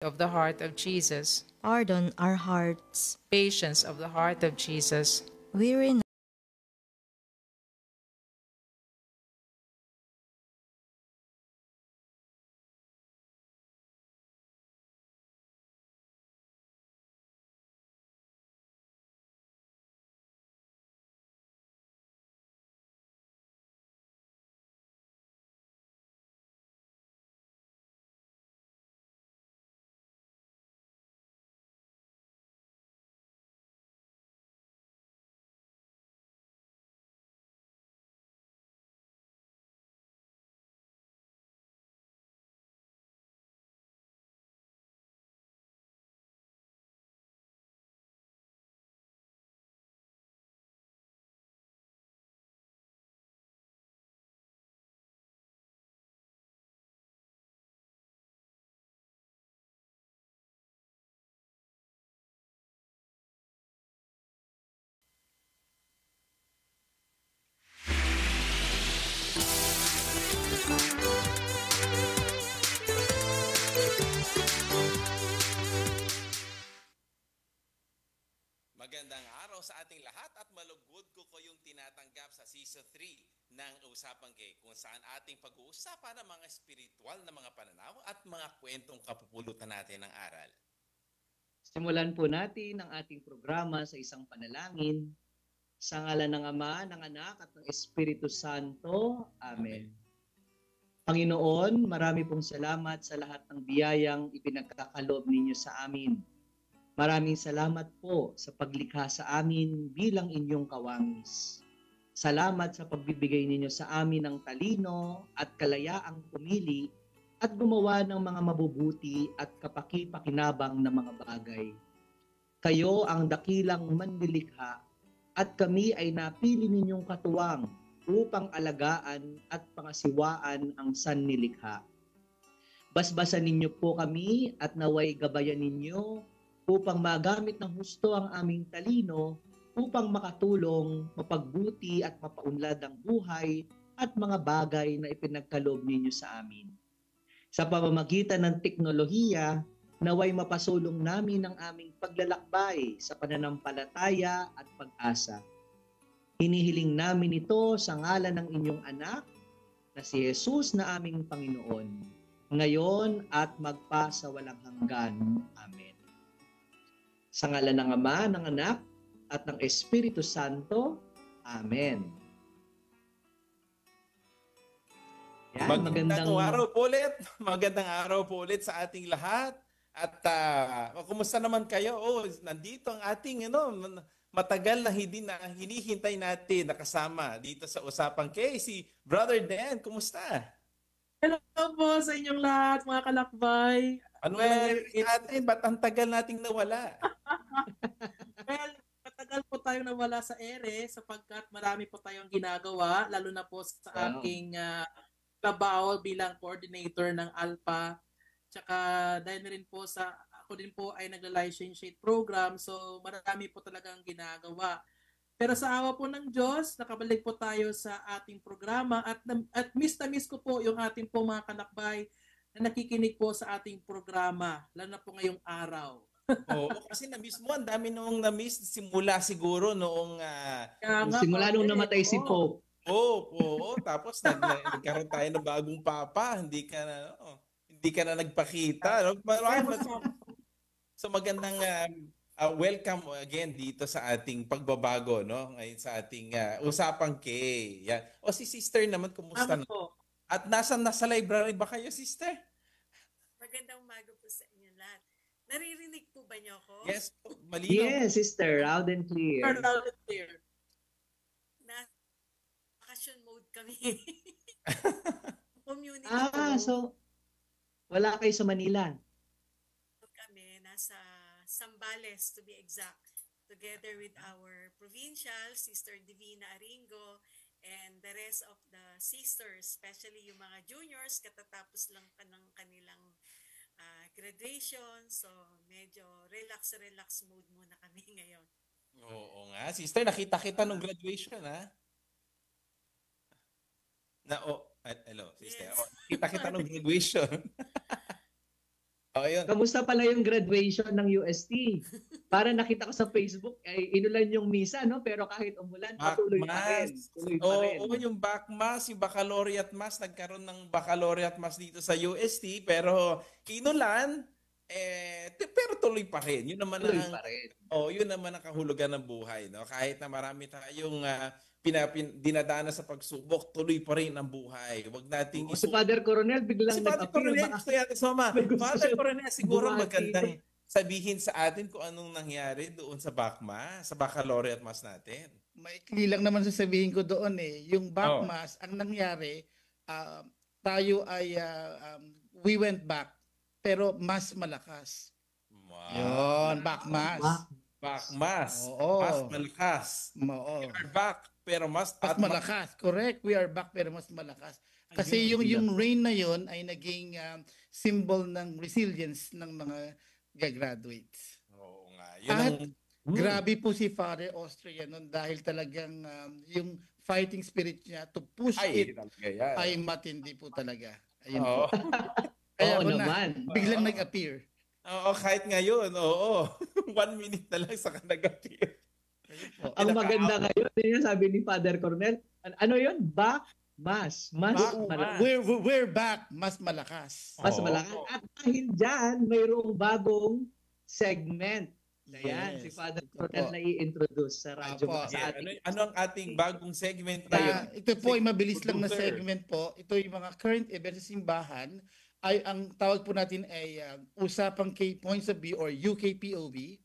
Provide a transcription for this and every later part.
of the heart of Jesus, Pardon our hearts. patience of the heart of Jesus, Weary Magandang araw sa ating lahat at malugod ko kayong tinatanggap sa Season 3 ng Usapang Gay kung saan ating pag-uusapan ang mga espiritual na mga pananaw at mga kwentong kapupulutan natin ng aral. Simulan po natin ang ating programa sa isang panalangin. Sa ngalan ng Ama, ng Anak at ng Espiritu Santo. Amen. Panginoon, marami pong salamat sa lahat ng biyayang ipinagkakaloob ninyo sa amin. Maraming salamat po sa paglikha sa amin bilang inyong kawangis. Salamat sa pagbibigay ninyo sa amin ng talino at kalayaang pumili at gumawa ng mga mabubuti at kapaki-pakinabang na mga bagay. Kayo ang dakilang manlilikha at kami ay napili ninyong katuwang upang alagaan at pangasiwaan ang sannilikha. Basbasan ninyo po kami at naway gabayan ninyo upang magamit ng husto ang aming talino upang makatulong, mapagbuti at mapaunlad ang buhay at mga bagay na ipinagkaloob ninyo sa amin. Sa pamamagitan ng teknolohiya, naway mapasulong namin ang aming paglalakbay sa pananampalataya at pag-asa. Hinihiling namin ito sa ngalan ng inyong anak na si Jesus na aming Panginoon, ngayon at magpa sa walang hanggan. Amen. Sa ngalan ng Ama, ng Anak, at ng Espiritu Santo. Amen. Yan, Magandang araw po ulit. Magandang araw po ulit sa ating lahat. At kumusta naman kayo? Nandito ang ating matagal na hinihintay natin nakasama dito sa Usapang Gay, si Brother Dan. Kumusta? Hello po sa inyong lahat, mga kalakbay. Ano nangyari sa atin? Ba't ang tagal nating nawala? Well, matagal po tayong nawala sa ere sapagkat marami po tayong ginagawa, lalo na po sa aking trabaho bilang coordinator ng ALPA. Tsaka dahil na rin po ako din po ay nagla-licentiate program, so marami po talagang ginagawa. Pero sa awa po ng Diyos, nakabalik po tayo sa ating programa at miss na miss ko po yung ating po mga kalakbay na nakikinig po sa ating programa, lalo na po ngayong araw. Kasi na-miss mo, ang dami nung na-miss simula siguro noong simula nung namatay si Pope. Tapos nagkaroon tayo ng bagong papa, hindi ka na nagpakita. So magandang welcome again dito sa ating pagbabago, no? Ngayon sa ating Usapang Gay. Yan. Si Sister naman, kumusta na? At nasa library ba kayo, Sister? Magandang umaga po sa inyo lahat. Naririnig po ba niyo ako? Yes, malinaw. Yes, Sister, loud and clear. Loud and clear. Vacation mode kami. Community so wala kayo sa Manila? Kami nasa Zambales to be exact, together with our provincial, Sister Divina Aringo, and the rest of the sisters, especially yung mga juniors, katatapos lang ng kanilang graduation. So, medyo relax mode muna kami ngayon. Oo nga. Sister, nakita kita nung graduation, ha? Hello, Sister. Yes. Nakita kita nung graduation. Oh, yun. Kamusta pala yung graduation ng UST? Para nakita ko sa Facebook, ay inulan yung misa, no? Pero kahit umulan, patuloy pa rin. Backmass. Tuloy pa rin. Oo, yung backmass, yung baccalaureate mass, nagkaroon ng baccalaureate mass dito sa UST, pero kinulan, pero tuloy pa rin. Yun naman Tuloy ang, pa rin. yun naman ang kahulugan ng buhay, no? Kahit na marami tayong dinadana sa pagsubok, tuloy pa rin ang buhay. Huwag nating Si Father Coronel biglang Si Father nag-appear. Coronel, gusto yata soma. May gusto Father siya Coronel, siguro bumati. magandang sabihin sa atin kung anong nangyari doon sa backmass, sa baccalaureate mass natin. Maikli lang naman sasabihin ko doon eh. Yung backmass, ang nangyari, tayo ay we went back pero mas malakas. Wow. Yun, backmass. Backmass. Oo. Mas malakas. Oo. We are back, pero mas Mas malakas. Correct. We are back pero mas malakas. Kasi yung rain na yon ay naging symbol ng resilience ng mga graduates. Oo nga. Yun At ang, grabe po si Father Austria nun dahil talagang yung fighting spirit niya to push it talaga yan. ay matindi po talaga. Ayun Oo. po. Kaya Oo ako naman. biglang nag-appear. Oo, kahit ngayon, oo. 1 minute na lang sa nag-appear. Ang maganda ngayon, yun sabi ni Father Coronel, ano yun? Backmass. Mas malakas. We're back. Mas malakas. Mas Oo. malakas. At dahil dyan, mayroong bagong segment. Ayan, Yes. si Father Ito Coronel po. na i-introduce sa radyo Apo. sa atin. Ano ang ating bagong segment na yun? Ito po ay mabilis lang na Producer. segment po. Ito yung mga current events sa simbahan. Ay ang tawag po natin ay usapang K-Points of View or UKPOV.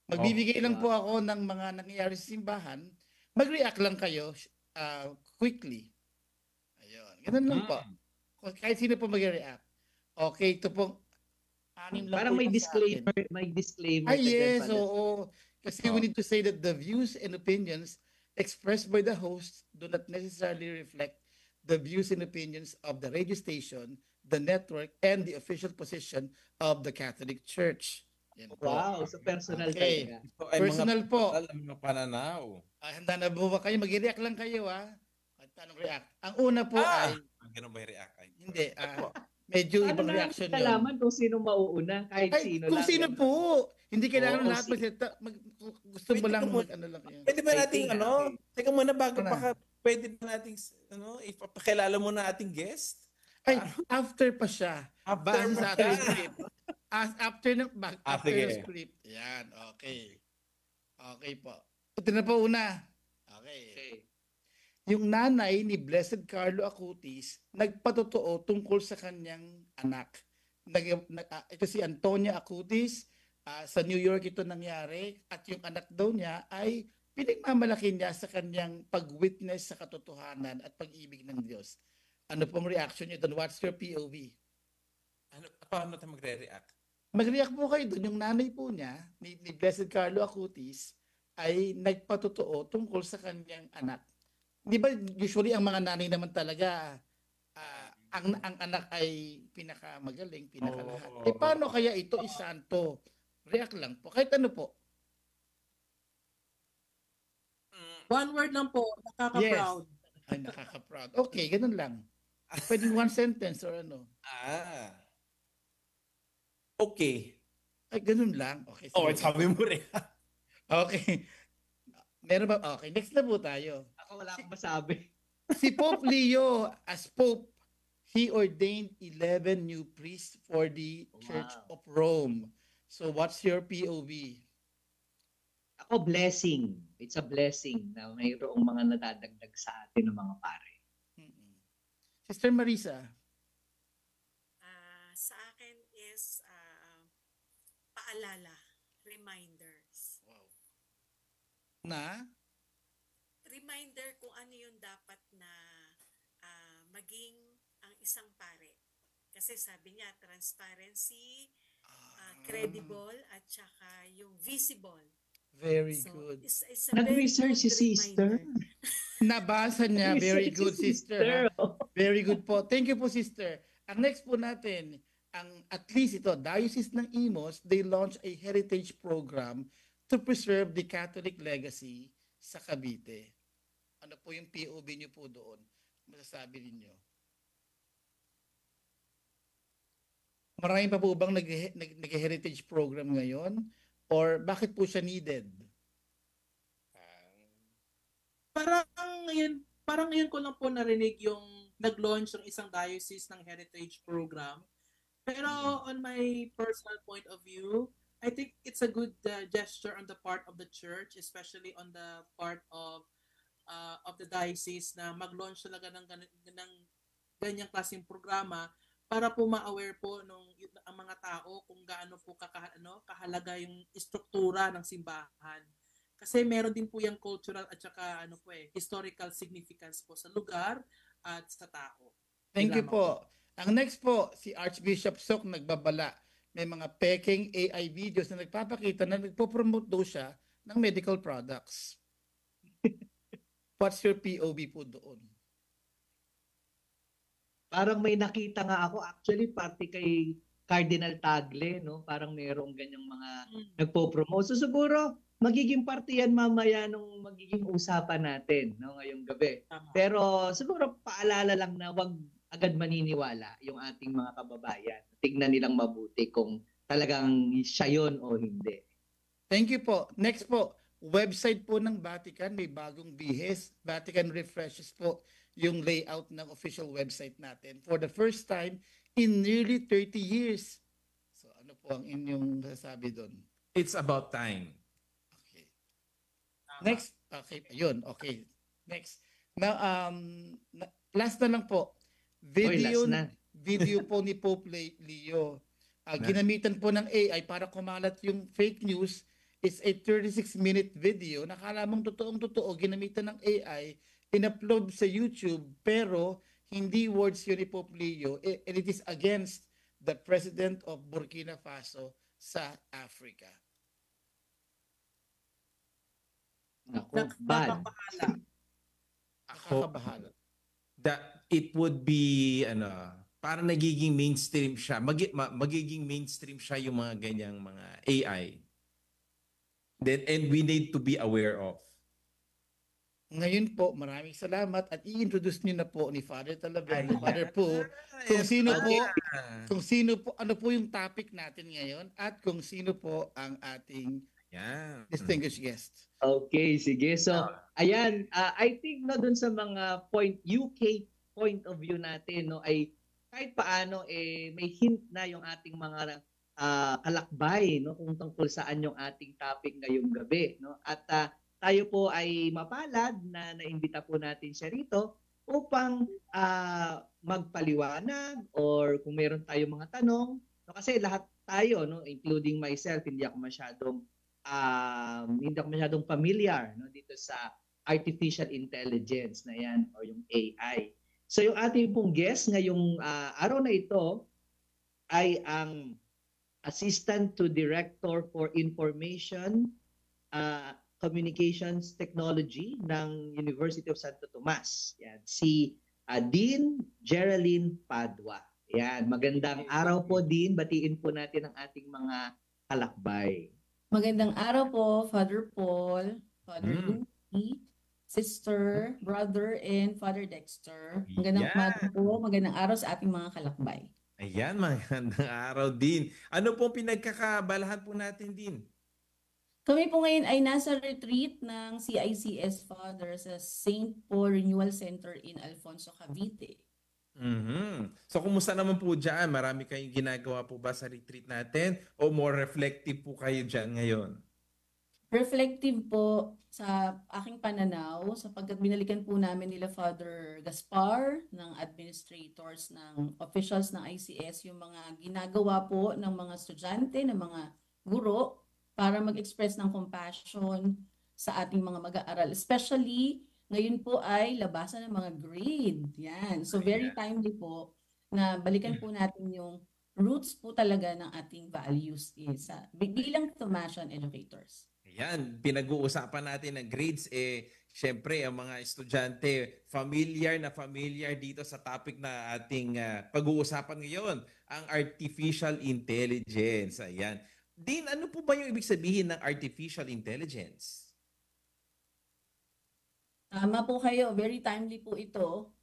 Magbibigay lang po ako ng mga nangyayari sa simbahan. Mag-react lang kayo quickly. Ayun. Ganun lang po. Kahit sino po mag-react. Okay, ito po. Anim lang Parang po may ito sa akin. disclaimer. May disclaimer. Ah, ka dyan, yes, Father. oo. Kasi we need to say that the views and opinions expressed by the host do not necessarily reflect the views and opinions of the radio station, the network, and the official position of the Catholic Church. Yan po. Wow, so personal Okay. talaga. Ito ay Personal po. mga pananaw. Handa na ba kayo? Mag-react lang kayo, ha? At anong react? Ang una po ay, Ganun ba yung react? hindi, medyo Paano ibang namin reaction yun. nalaman kung sino mauuna? Kahit Ay, sino kung lang. sino po. Hindi kailangan Oo, lahat magsalita. Gusto mo Pwede lang mo- ano lang yun. Pwede ba nating teka muna bago Ano? pwede ba nating ipapakilala mo na ating guest? Ay, after pa siya. After Base pa sa ating siya. script. After sige. ng script. Yan, okay. Okay po. Ito na po una. Okay. Okay. Yung nanay ni Blessed Carlo Acutis nagpatotoo tungkol sa kanyang anak. Ito si Antonia Acutis. Sa New York ito nangyari. At yung anak daw niya ay pinagmamalaki niya sa kanyang pag-witness sa katotohanan at pag-ibig ng Diyos. Ano pong reaction niyo doon? What's your POV? Paano tayo magre-react? Mag-react po kayo doon. Yung nanay po niya, ni Blessed Carlo Acutis, ay nagpatotoo tungkol sa kanyang anak. Di ba usually ang mga nanay naman talaga, ang anak ay pinakamagaling, pinakalahat. Oo. Paano kaya ito isanto? React lang po. Kahit ano po. One word lang po, nakaka-proud. Ay, nakaka-proud. Okay, ganun lang. Pwedeng one sentence or ano. Okay. Ay, ganun lang. Okay, sige. sabi mo rin. Okay. Meron ba? Okay, next na po tayo. Ako wala akong masabi. Si Pope Leo, as Pope, he ordained 11 new priests for the Church of Rome. So what's your POV? Ako, blessing. It's a blessing na mayroong mga nadadagdag sa atin ng mga pare. Mm-mm. Sister Marisa, Sa akin is paalala, reminders. na Reminder kung ano yung dapat na maging ang isang pare. Kasi sabi niya, transparency, credible, at saka yung visible. very So, good. it's a very Nag-research si good sister. reminder. Nabasa niya. Very Research good, si sister. Ha? Very good po. Thank you po, sister. Ang next po natin, at least ito, Diocese ng Imos, they launched a heritage program to preserve the Catholic legacy sa Cavite. Ano po yung POV niyo po doon? Masasabi ninyo? Marami pa po bang nag-heritage program ngayon? Or bakit po siya needed? Parang ngayon ko lang po narinig yung nag-launch ng isang diocese ng heritage program. Pero on my personal point of view, I think it's a good gesture on the part of the church, especially on the part of the diocese na mag-launch talaga ng ganyang klaseng programa para po ma-aware po ang mga tao kung gaano po kahalaga yung istruktura ng simbahan. Kasi meron din po yung cultural at saka historical significance po sa lugar at sa tao. Thank you po. Ang next po, si Archbishop Sok nagbabala. May mga peking AI videos na nagpapakita na nagpo-promote daw siya ng medical products. What's your POV po doon? Parang may nakita nga ako, actually pati kay Cardinal Tagle, no? Parang mayroong ganyang mga nagpo-promote. So siguro magiging parte yan mamaya nung magiging usapan natin, no, ngayong gabi. Pero siguro paalala lang na wag agad maniniwala yung ating mga kababayan. Tignan nilang mabuti kung talagang siya yun o hindi. Thank you po. Next po, website po ng Vatican, may bagong bihis. Vatican refreshes po yung layout ng official website natin for the first time in nearly 30 years. So ano po ang inyong sasabi doon? It's about time. Okay. Next, okay, yun, okay. Next. Now, last na lang po. Video po ni Pope Leo. Ginamitan po ng AI para kumalat yung fake news. Is a 36-minute video. Nakala mong totoong-totoo, ginamitan ng AI, in-upload sa YouTube, pero hindi words yun ni Pope Leo, and it is against the President of Burkina Faso sa Africa. Nakakabahala. That it would be para nagiging mainstream siya. Magiging mainstream siya yung mga ganyang mga AI. And we need to be aware of. Ngayon po, maraming salamat at i-introduce niyo na po ni Father Talavera, Father Po, kung sino po, ano po yung topic natin ngayon at kung sino po ang ating distinguished guest. Okay, sige. So, ayan, I think dun sa mga UK point of view natin, no, ay kahit paano may hint na yung ating mga kalakbay, no, kung tungkol saan yung ating topic ngayong gabi, no. At tayo po ay mapalad na naimbita po natin siya rito upang magpaliwanag or kung meron tayong mga tanong, no, kasi lahat tayo, no, including myself, hindi ako masyadong familiar, no, dito sa artificial intelligence na yan o yung AI. So yung ating pong guest ngayong araw na ito ay ang Assistant to Director for Information Communications Technology ng University of Santo Tomas. Yan, si Dean Geraldine Padua. Yan, magandang araw po, Dean. Batiin po natin ang ating mga kalakbay. Magandang araw po, Father Paul, Father Lucy, Sister, Brother, and Father Dexter. Magandang umaga po, magandang araw sa ating mga kalakbay. Ayan, magandang araw din. Ano pong pinagkakabalahan po natin din? Kami po ngayon ay nasa retreat ng CICS Father sa St. Paul Renewal Center in Alfonso, Cavite. So, kumusta naman po dyan? Marami kayong ginagawa po ba sa retreat natin? O more reflective po kayo dyan ngayon? Reflective po sa aking pananaw sapagkat binalikan po namin nila Father Gaspar ng administrators ng officials ng ICS yung mga ginagawa po ng mga estudyante, ng mga guro para mag-express ng compassion sa ating mga mag-aaral. Especially ngayon po ay labasan ng mga grade. Yan. So very timely po na balikan po natin yung roots po talaga ng ating values bilang Thomasian educators. Ayan, pinag-uusapan natin ng grades. Siyempre, ang mga estudyante, familiar dito sa topic na ating pag-uusapan ngayon, ang artificial intelligence. Ayan. Dean, ano po ba yung ibig sabihin ng artificial intelligence? Tama po kayo. Very timely po ito.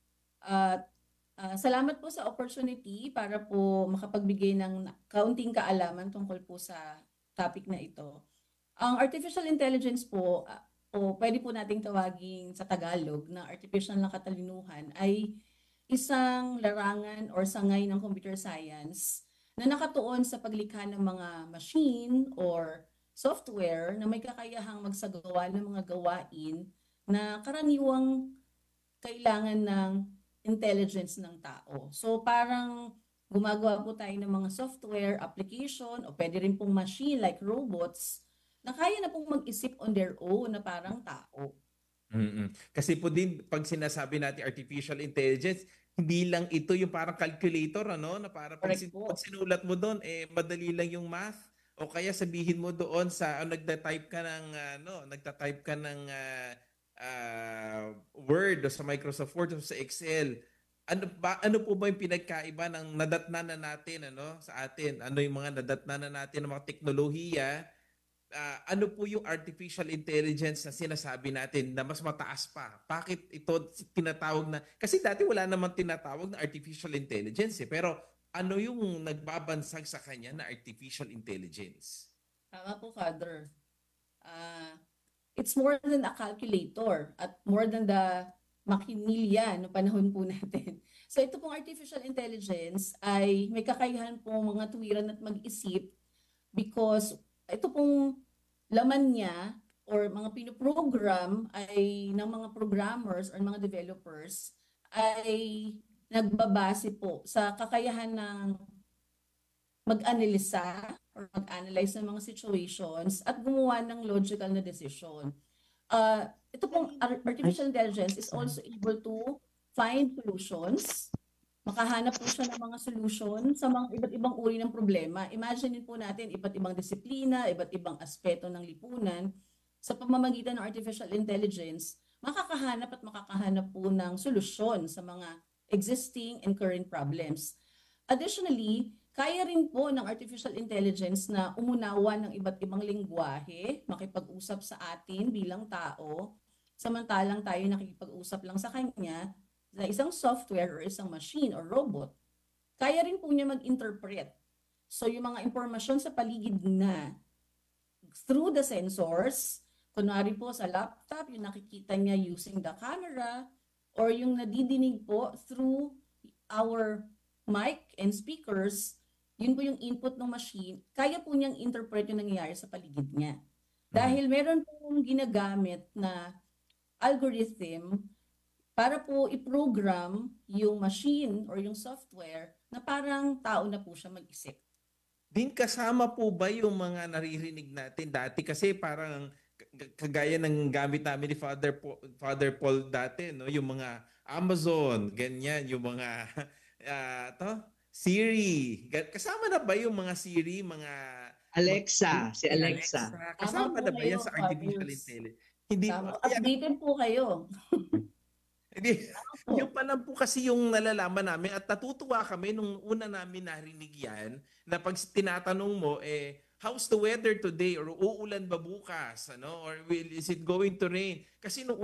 Salamat po sa opportunity para po makapagbigay ng kaunting kaalaman tungkol po sa topic na ito. Ang artificial intelligence po, o pwede po nating tawagin sa Tagalog na artificial na katalinuhan, ay isang larangan or sangay ng computer science na nakatuon sa paglikha ng mga machine or software na may kakayahang magsagawa ng mga gawain na karaniwang kailangan ng intelligence ng tao. So parang gumagawa po tayo ng mga software, application, o pwede rin pong machine like robots na kaya na pong mag-isip on their own na parang tao. Kasi po din, pag sinasabi natin artificial intelligence, hindi lang ito yung parang calculator, ano? Na para pag, Correct po. pag sinulat mo doon, madali lang yung math. O kaya sabihin mo doon sa, nagta-type ka ng, Word o sa Microsoft Word o sa Excel. Ano po ba yung pinagkaiba ng nadatnan na natin sa atin? Ano yung mga nadatnan na natin ng mga teknolohiya? Ano po yung artificial intelligence na sinasabi natin na mas mataas pa? Bakit ito tinatawag na? Kasi dati wala namang tinatawag na artificial intelligence pero ano yung nagbabansag sa kanya na artificial intelligence? Tama po, Father. It's more than a calculator at more than the makinilya no panahon po natin. So ito pong artificial intelligence ay may kakayahan po mga tuwiran at mag-isip because ito pong laman niya or mga pinoprogram ay ng mga programmers or mga developers ay nagbabase po sa kakayahan ng mag-analisa or mag-analyze ng mga situations at gumawa ng logical na decision. Ito pong artificial intelligence is also able to find solutions. Makahanap po siya ng mga solution sa mga iba't ibang uri ng problema. Imagine po natin iba't ibang disiplina, iba't ibang aspeto ng lipunan. Sa pamamagitan ng artificial intelligence, makakahanap po ng solusyon sa mga existing and current problems. Additionally, kaya rin po ng artificial intelligence na umunawa ng iba't ibang lengguwahe, makipag-usap sa atin bilang tao, samantalang tayo nakikipag-usap lang sa kanya na isang software or isang machine or robot. Kaya rin po niya mag-interpret. So yung mga impormasyon sa paligid na through the sensors, kunwari po sa laptop, yung nakikita niya using the camera, or yung nadidinig po through our mic and speakers, yun po yung input ng machine, kaya po niyang interpret yung nangyayari sa paligid niya. Dahil meron pong ginagamit na algorithm para po i-program yung machine or yung software na parang tao na po siya mag-isip. Din kasama po ba yung mga naririnig natin dati? Kasi parang kagaya ng gamit namin ni Father Paul dati, no? Yung mga Amazon, ganyan, yung mga Siri. Kasama na ba yung mga Siri, mga Alexa, si Alexa. Kasama na ba yan sa artificial intelligence? Hindi updated po kayo. Hindi. Yung pa lang po kasi yung nalalaman namin at natutuwa kami nung una namin narinig yan na pag tinatanong mo, how's the weather today? Or uulan ba bukas? Or is it going to rain? Kasi nung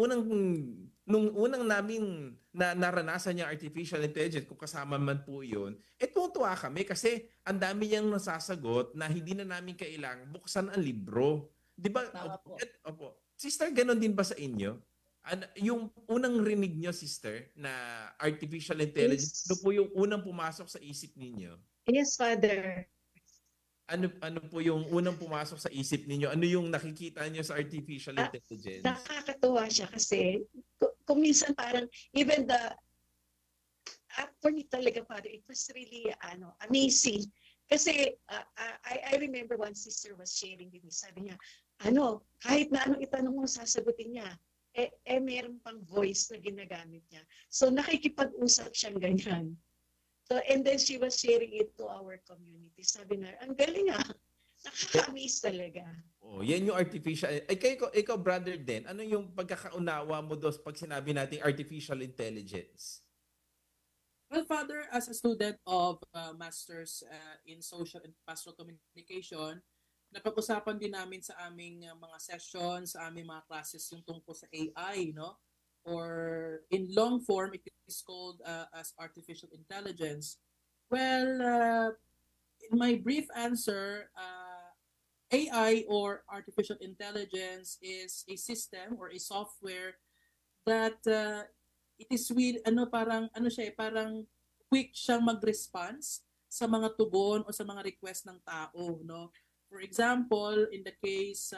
unang namin naranasan yung artificial intelligence, kung kasama man po yun, tutuwa kami kasi ang dami niyang nasasagot na hindi na namin kailangan buksan ang libro. Di ba? Opo. Sister, ganon din ba sa inyo? Yung unang rinig nyo, sister, na artificial intelligence, ano po yung unang pumasok sa isip ninyo? Yes, Father. Ano po yung unang pumasok sa isip ninyo? Ano yung nakikita nyo sa artificial intelligence? Nakakatuwa siya kasi kung minsan parang even for me talaga, Father, it was really amazing. Kasi I remember one sister was sharing with me, sabi niya, kahit na anong itanong mo, sasagutin niya. Meron pang voice na ginagamit niya. So nakikipag-usap siyang ganyan. So, and then she was sharing it to our community. Sabi na, ang galing nakaka-amaze talaga. Yan yung artificial. Ikaw, brother Den, ano yung pagkakaunawa mo doon pag sinabi natin artificial intelligence? Well, Father, as a student of Masters in Social and Pastoral Communication, napag-usapan din namin sa aming mga sessions, sa aming mga classes yung tungkol sa AI, no? or in long form, it is called as artificial intelligence. Well, in my brief answer, AI or artificial intelligence is a system or a software that it is with parang siya parang quick siyang mag-response sa mga tugon o sa mga request ng tao, no? For example, in the case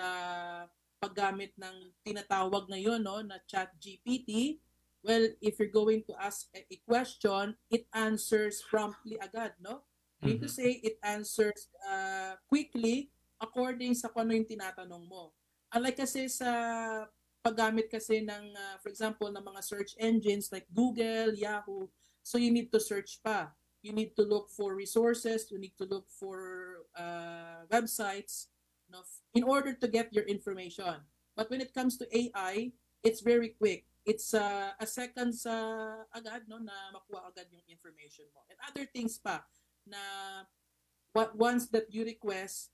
paggamit ng tinatawag ngayon, no, na ChatGPT, well, if you're going to ask a question, it answers promptly agad, no? Mean to say, it answers quickly according sa kung ano yung tinatanong mo. Unlike kasi sa paggamit kasi ng, for example, ng mga search engines like Google, Yahoo, so you need to search pa. You need to look for resources, you need to look for websites, no, in order to get your information. But when it comes to AI, it's very quick. It's a second agad, no, na makuha agad yung information mo. And other things pa na once that you request,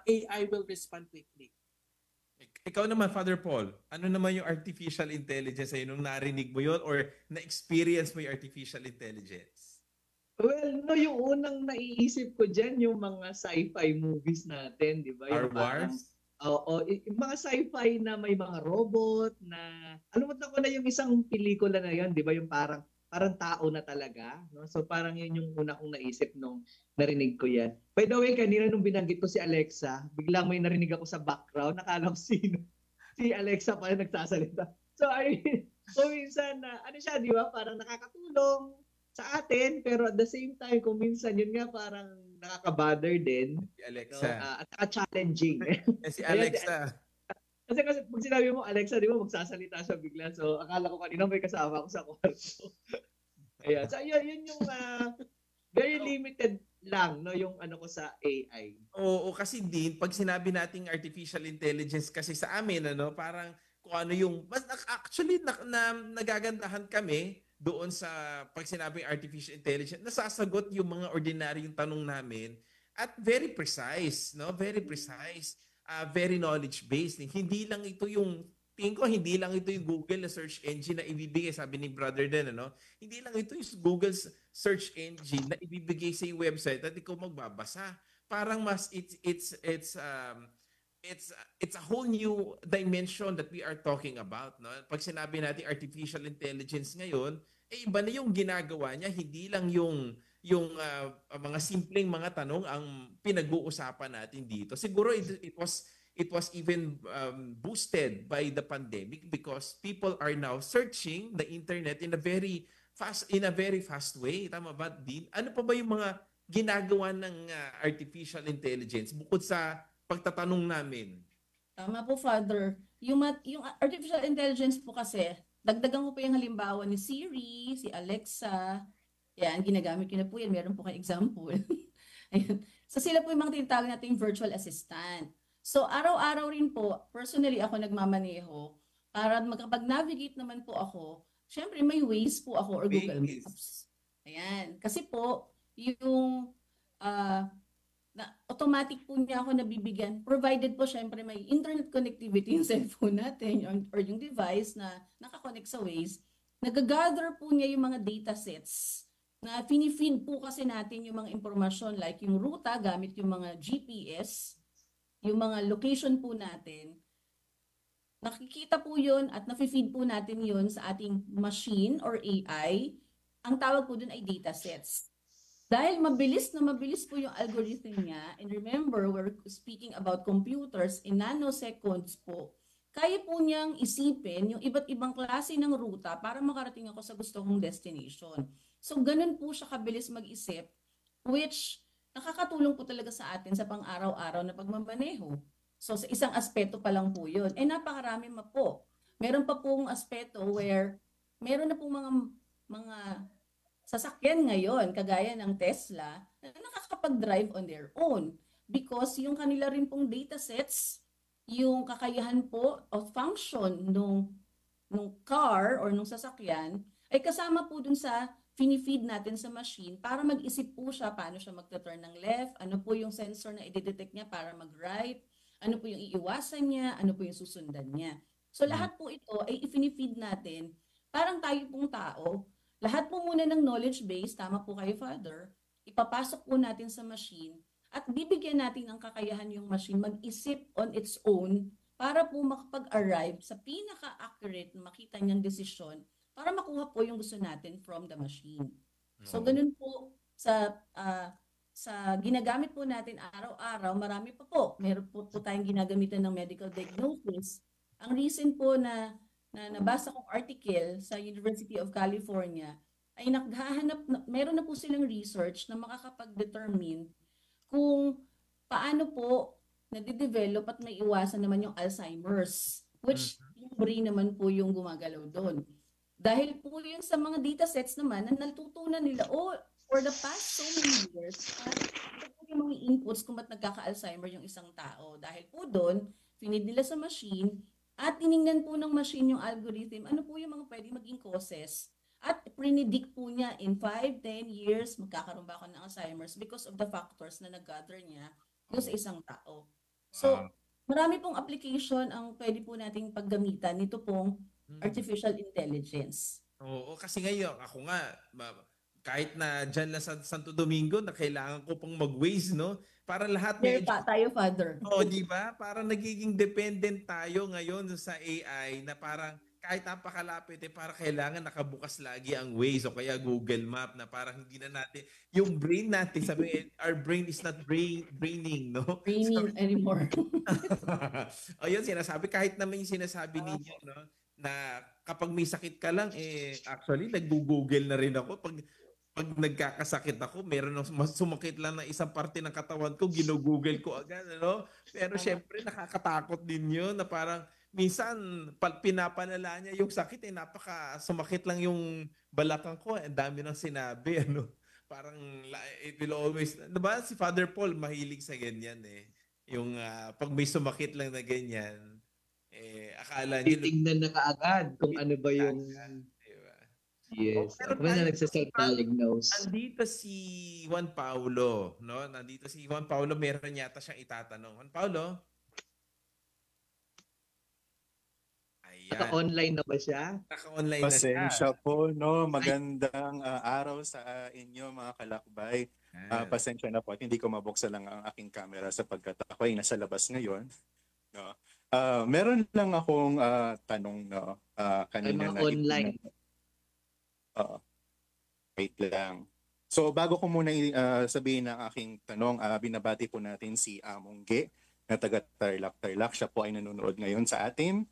AI will respond quickly. Ikaw naman, Father Paul, ano naman yung artificial intelligence sa'yo nung narinig mo yun or na-experience mo yung artificial intelligence? Well, no, yung unang naiisip ko dyan, yung mga sci-fi movies natin, di ba? Star Wars? Oo, yung mga sci-fi na may mga robot na, alam mo na yung isang pelikula na yun, di ba? Yung parang tao na talaga. No? So parang yun yung una kong naisip nung narinig ko yan. By the way, kanina nung binanggit ko si Alexa, biglang may narinig ako sa background, nakala ko sino. Si Alexa pala nagsasalita. So minsan, ano siya, di ba? Parang nakakatulong sa atin, pero at the same time, kung minsan yun nga parang nakaka-bother din. Si Alexa. No? At challenging. Si Alexa. Kasi pag sinabi mo, Alexa, di ba, magsasalita siya bigla. So, akala ko kanina may kasama ako sa kwarto. Ayan. So, yun yung very limited lang, no, yung ano ko sa AI. Oo, kasi din, pag sinabi nating artificial intelligence kasi sa amin, parang kung ano yung, actually, nagagandahan kami doon sa pag sinabing artificial intelligence, nasasagot yung mga ordinaryong tanong namin at very precise, no? Very precise. Very knowledge-based. Hindi lang ito yung, tingin ko, hindi lang ito yung Google na search engine na ibibigay, sabi ni brother din, Hindi lang ito yung Google search engine na ibibigay sa yung website at ikaw magbabasa. Parang mas, it's a whole new dimension that we are talking about, no? Pag sinabi natin artificial intelligence ngayon, iba na yung ginagawa niya, hindi lang yung mga simpleng mga tanong ang pinag-uusapan natin dito. Siguro it was even boosted by the pandemic because people are now searching the internet in a very fast way. Tama ba, Dean? Ano pa ba yung mga ginagawa ng artificial intelligence bukod sa pagtatanong namin? Tama po, Father. Yung artificial intelligence po kasi, dagdagan ko po yung halimbawa ni Siri, si Alexa. Yan, ginagamit ko na po yan. Meron po kayong example. Ayun. So sila po yung mga tinatawag nating virtual assistant. So araw-araw rin po, personally ako nagmamaneho para makapag-navigate naman po ako. Syempre may Waze po ako or Google Maps. Ayan. Kasi po, yung automatic po niya ako nabibigyan, provided po syempre may internet connectivity yung cellphone natin or yung device na nakakonect sa Waze, nagagather po niya yung mga datasets na pinifeed po kasi natin yung mga impormasyon like yung ruta gamit yung mga GPS, yung mga location po natin. Nakikita po yun at nafe-feed po natin yun sa ating machine or AI. Ang tawag po dun ay datasets. Dahil mabilis po yung algorithm niya, and remember, we're speaking about computers, in nanoseconds po, kaya po niyang isipin yung iba't ibang klase ng ruta para makarating ako sa gusto kong destination. So, ganun po siya kabilis mag-isip, which nakakatulong po talaga sa atin sa pang-araw-araw na pagmamaneho. So, sa isang aspeto pa lang po yun. Eh, napakarami po. Meron pa pong aspeto where meron na pong mga sasakyan ngayon, kagaya ng Tesla, na nakakapag-drive on their own. Because yung kanila rin pong datasets, yung kakayahan po o function nung car or nung sasakyan, ay kasama po dun sa pinifeed natin sa machine para mag-isip po siya paano siya magta-turn ng left, ano po yung sensor na i-detect niya para mag-right, ano po yung iiwasan niya, ano po yung susundan niya. So lahat po ito ay i-feed natin. Parang tayo pong tao, lahat po muna ng knowledge base, tama po kayo, Father, ipapasok po natin sa machine at bibigyan natin ng kakayahan yung machine mag-isip on its own para po makapag-arrive sa pinaka-accurate na makita niyang desisyon para makuha po yung gusto natin from the machine. So ganun po sa ginagamit po natin araw-araw, marami pa po. Meron po tayong ginagamitan ng medical diagnosis. Ang reason po na nabasa kong article sa University of California ay meron na po silang research na makakapag-determine kung paano po nade-develop at may iwasan naman yung Alzheimer's, which yung brain naman po yung gumagalaw doon. Dahil po yun sa mga datasets naman na natutunan nila, for the past so many years, ito po yung mga inputs kung ba't nagkaka-Alzheimer yung isang tao. Dahil po doon, finid nila sa machine, at tiningnan po ng machine yung algorithm, ano po yung mga pwede maging causes. At predict po niya in 5-10 years, magkakaroon ba ako ng Alzheimer's because of the factors na nag-gather niya yung sa isang tao. So, marami pong application ang pwede po nating paggamitan nito pong artificial intelligence. Oo, kasi ngayon, ako nga, kahit na dyan lang sa Santo Domingo, na kailangan ko pang mag-Waze, no? Para lahat There pa tayo, Father. Oo, di ba? Parang nagiging dependent tayo ngayon sa AI na parang kahit napakalapit, para kailangan nakabukas lagi ang Waze o kaya Google Map na parang hindi na natin, yung brain natin, sabi, our brain is not braining, no? Braining anymore. O yun, sinasabi, kahit naman yung sinasabi ninyo, no? Na kapag may sakit ka lang, actually, nag-google na rin ako. Pag nagkakasakit ako, meron sumakit lang na isang parte ng katawan ko, ginugoogle ko agad, ano? Pero syempre, nakakatakot din yun na parang minsan, pinapanala niya yung sakit, sumakit lang yung balakang ko, ang dami nang sinabi, ano? Parang, it will always, diba? Si Father Paul, mahilig sa ganyan, Yung pag may sumakit lang na ganyan, akala niya... Titingnan na kaagad kung ano ba yung... Yes. Pero ako na nagsaself-diagnose. Nandito si Juan Paulo, no? Nandito si Juan Paulo, meron yata siyang itatanong. Juan Paulo? Ayan. Naka-online na ba siya? Naka-online na siya. Pasensya po, no? Magandang araw sa inyo, mga kalakbay. Pasensya na po at hindi ko mabuksan lang ang aking camera sapagkat ako ay nasa labas ngayon. No? Meron lang akong tanong, no? Kanina na online. Wait lang. So bago ko muna sabihin ang aking tanong, binabati po natin si Mungge na taga Tarlac. Siya po ay nanonood ngayon sa atin.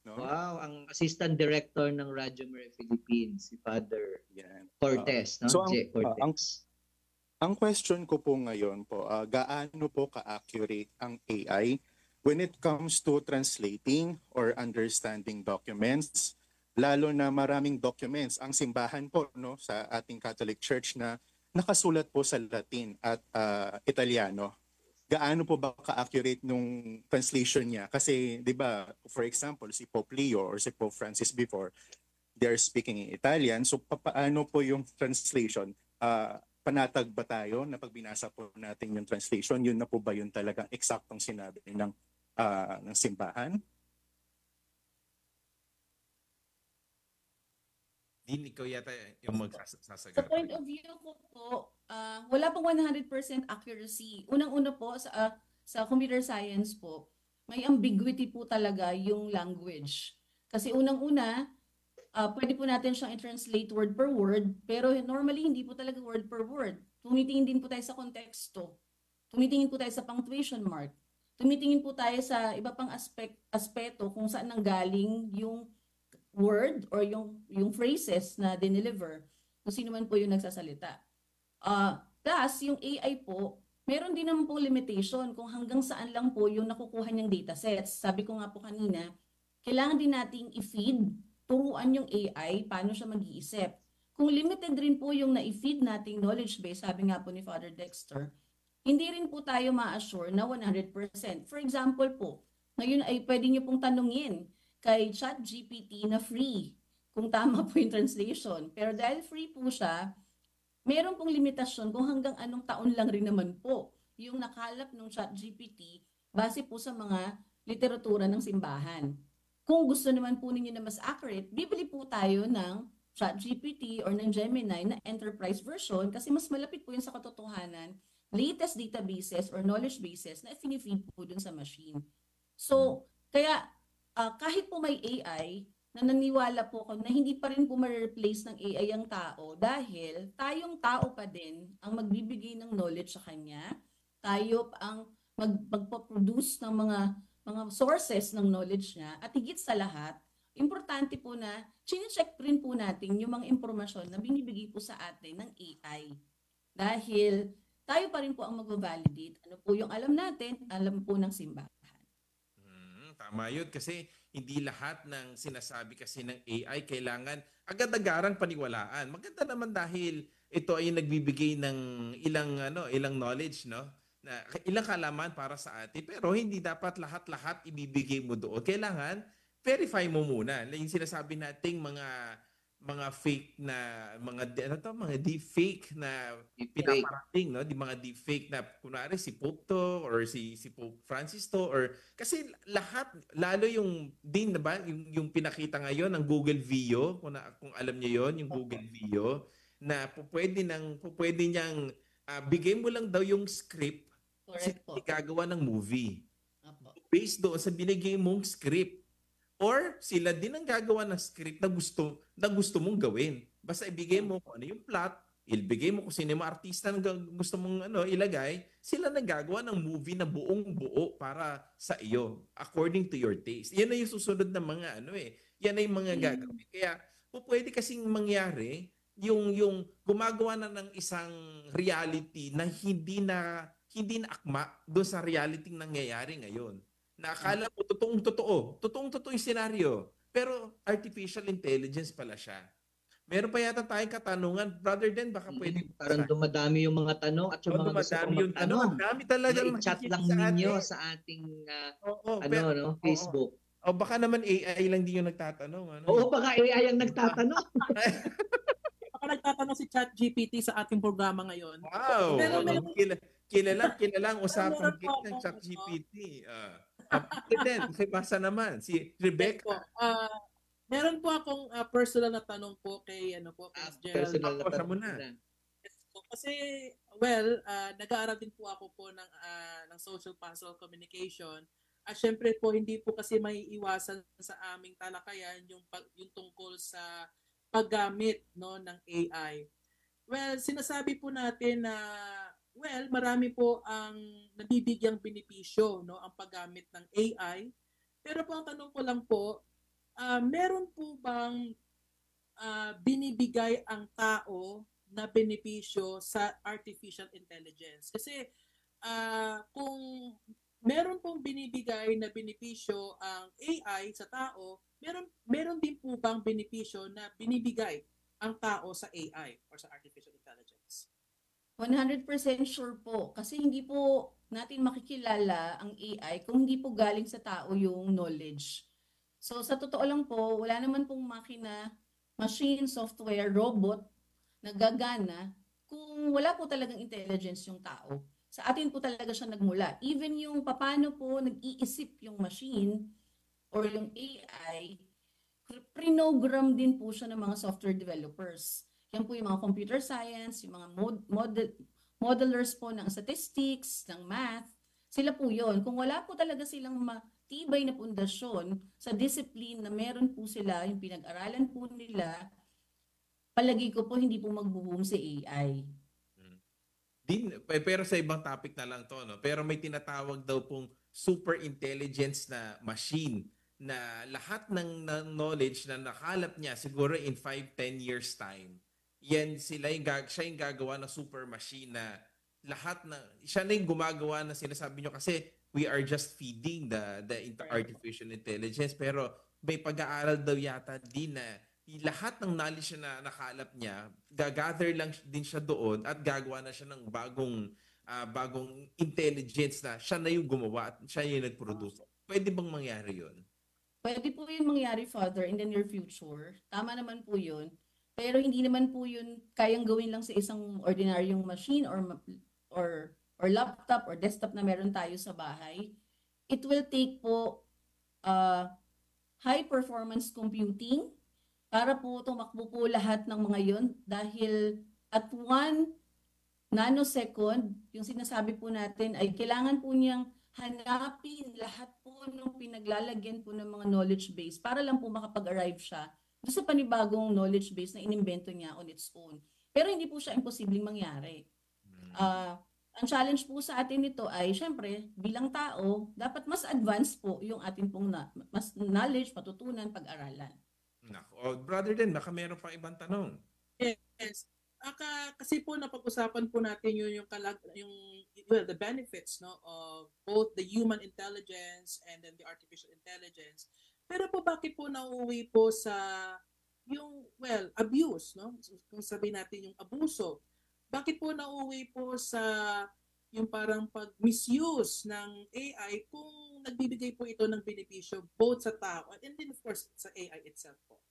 No? Wow, ang Assistant Director ng Radyo Maria Philippines, si Father Cortez. No? So Cortez. Ang question ko po ngayon po, gaano po ka-accurate ang AI when it comes to translating or understanding documents? Lalo na maraming documents ang simbahan po, no, sa ating Catholic Church na nakasulat po sa Latin at Italiano. Gaano po ba ka-accurate nung translation niya? Kasi 'di ba, for example, si Pope Leo or si Pope Francis before, they're speaking in Italian. So paano po yung translation? Panatag ba tayo na pag binasa po natin yung translation, yun na po ba yung talagang eksaktong sinabi ng simbahan? Din, ikaw yata yung magsasagot. Sa point of view ko po, wala pong 100% accuracy. Unang-una po, sa computer science po, may ambiguity po talaga yung language. Kasi unang-una, pwede po natin siyang i-translate word per word, pero normally hindi po talaga word per word. Tumitingin din po tayo sa konteksto. Tumitingin po tayo sa punctuation mark. Tumitingin po tayo sa iba pang aspeto kung saan nanggaling yung word or yung phrases na dineliver kung sino man po yung nagsasalita. Plus, yung AI po, meron din naman po limitation kung hanggang saan lang po yung nakukuha niyang datasets. Sabi ko nga po kanina, kailangan din nating i-feed, turuan yung AI paano siya mag-iisip. Kung limited rin po yung na-i-feed nating knowledge base, sabi nga po ni Father Dexter, hindi rin po tayo ma-assure na 100%. For example po, ngayon ay pwede niyo pong tanungin kay ChatGPT na free kung tama po yung translation. Pero dahil free po siya, meron pong limitasyon kung hanggang anong taon lang rin naman po yung nakalap ng ChatGPT base po sa mga literatura ng simbahan. kung gusto naman po ninyo na mas accurate, bibili po tayo ng ChatGPT or ng Gemini na enterprise version kasi mas malapit po yun sa katotohanan, latest databases or knowledge bases na i-feed po dun sa machine. So, kaya kahit po may AI, naniniwala po ako na hindi pa rin po ma-replace ng AI ang tao dahil tayong tao pa din ang magbibigay ng knowledge sa kanya. Tayo ang magpo-produce ng mga sources ng knowledge niya at higit sa lahat, importante po na chine-check rin po natin yung mga impormasyon na binibigay po sa atin ng AI. Dahil tayo pa rin po ang mag-validate. Ano po yung alam natin, alam po ng simbahan. Tama yun kasi hindi lahat ng sinasabi kasi ng AI kailangan agad-agarang paniwalaan. Maganda naman dahil ito ay nagbibigay ng ilang knowledge, no? Na ilang kaalaman para sa atin, pero hindi dapat lahat-lahat ibibigay mo doon. Kailangan verify mo muna. Yung sinasabi nating mga fake na mga deep fake na pinaparating, no? Di mga deep fake na kunwari si Pope to or si Pope Francis to or kasi lahat lalo yung din na ba yung pinakita ngayon ng Google View kung alam niyo yon yung Google View na pwede niyang bigay mo lang daw yung script kasi gagawa ng movie. Based doon sa binigay mong script. Or sila din ang gagawa ng script na gusto mong gawin. Basta ibigay mo kung ano yung plot, ibigay mo kung sino yung artista na gusto mong ilagay, sila nagagawa ng movie na buong-buo para sa iyo according to your taste. Yan na yung susunod na mga yan na yung mga gagawin. Kaya pwede kasing mangyari yung gumagawa na ng isang reality na hindi na akma doon sa reality nangyayari ngayon. Na akala mo totoong yung senaryo. Pero artificial intelligence pala siya. Meron pa yata tayong katanungan. Brother Den, baka pwede. Parang dumadami yung mga tanong at yung mga gusto kong magtanong. Ang dami talaga. I-chat lang ninyo sa ating Facebook. O baka naman AI lang din yung nagtatanong. Oo, baka AI ang nagtatanong. Baka nagtatanong si ChatGPT sa ating programa ngayon. Wow! Pero Kilalang usapang ng ChatGPT. Then, basa naman si Rebecca. Meron po akong personal na tanong po kay Gerald. Personal na tanong na. Kasi nag-aaral din po ako po ng social pastoral communication. At syempre po hindi po kasi may iwasan sa aming talakayan yung tungkol sa paggamit ng AI. Well, sinasabi po natin na marami po ang nabibigyang benepisyo ang paggamit ng AI. Pero po ang tanong ko lang po, meron po bang binibigay ang tao na benepisyo sa artificial intelligence? Kasi kung meron pong binibigay na benepisyo ang AI sa tao, meron din po bang benepisyo na binibigay ang tao sa AI or sa artificial intelligence? 100% sure po. Kasi hindi po natin makikilala ang AI kung hindi po galing sa tao yung knowledge. So sa totoo lang po, wala naman pong makina, machine, software, robot na gagana kung wala po talagang intelligence yung tao. Sa atin po talaga siya nagmula. Even yung paano po nag-iisip yung machine or yung AI, prinogram din po siya ng mga software developers. Yan po yung mga computer science, yung mga modelers po ng statistics, ng math. Sila po yon. Kung wala po talaga silang matibay na pundasyon sa discipline na meron po sila, yung pinag-aralan po nila, palagi ko po hindi po magbo-boom si AI. Pero sa ibang topic na lang to, no? Pero may tinatawag daw pong super intelligence na machine na lahat ng knowledge na nakalap niya siguro in 5-10 years time. Siya yung gagawa ng super machine na siya na yung gumagawa na sinasabi nyo kasi we are just feeding the artificial intelligence pero may pag-aaral daw yata din na lahat ng knowledge na nakalap niya, gagather lang din siya doon at gagawa na siya ng bagong intelligence na siya na yung gumawa at siya yung nag-produce. Pwede bang mangyari yun? Pwede po yun mangyari, Father, in the near future. Tama naman po yun. Pero hindi naman po yun kayang gawin lang sa isang ordinaryong machine or laptop or desktop na meron tayo sa bahay. It will take po high performance computing para po tumakbo po lahat ng mga yon dahil at 1 nanosecond, yung sinasabi po natin ay kailangan po niyang hanapin lahat po ng pinaglalagyan po ng mga knowledge base para lang po makapag-arrive siya doon sa panibagong knowledge base na inimbento niya on its own. Pero hindi po siya imposibleng mangyari. Ang challenge po sa atin nito ay, syempre, bilang tao, dapat mas advanced po yung ating pong mas knowledge, matutunan, pag-aralan. Nako, brother din, baka meron pang ibang tanong. Yes. Kasi po napag-usapan po natin yung the benefits of both the human intelligence and then the artificial intelligence. Pero po bakit po nauuwi po sa yung abuse, no? Kung sabihin natin yung abuso. Bakit po nauuwi po sa yung parang pag-misuse ng AI kung nagbibigay po ito ng benepisyo both sa tao and then of course sa AI itself po?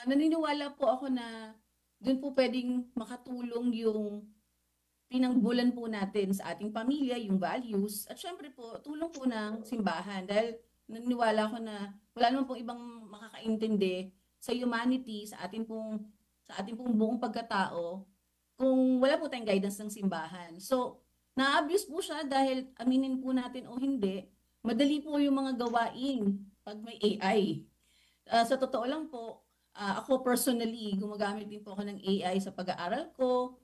Naniniwala po ako na doon po pwedeng makatulong yung pinangbulan po natin sa ating pamilya, yung values, at syempre po, tulong po ng simbahan. Dahil naniniwala ko na wala naman pong ibang makakaintindi sa humanity, sa ating pong buong pagkatao, kung wala po tayong guidance ng simbahan. So, na-abuse po siya dahil aminin po natin o hindi, madali po yung mga gawain pag may AI. Sa totoo lang po, ako personally, gumagamit din po ako ng AI sa pag-aaral ko,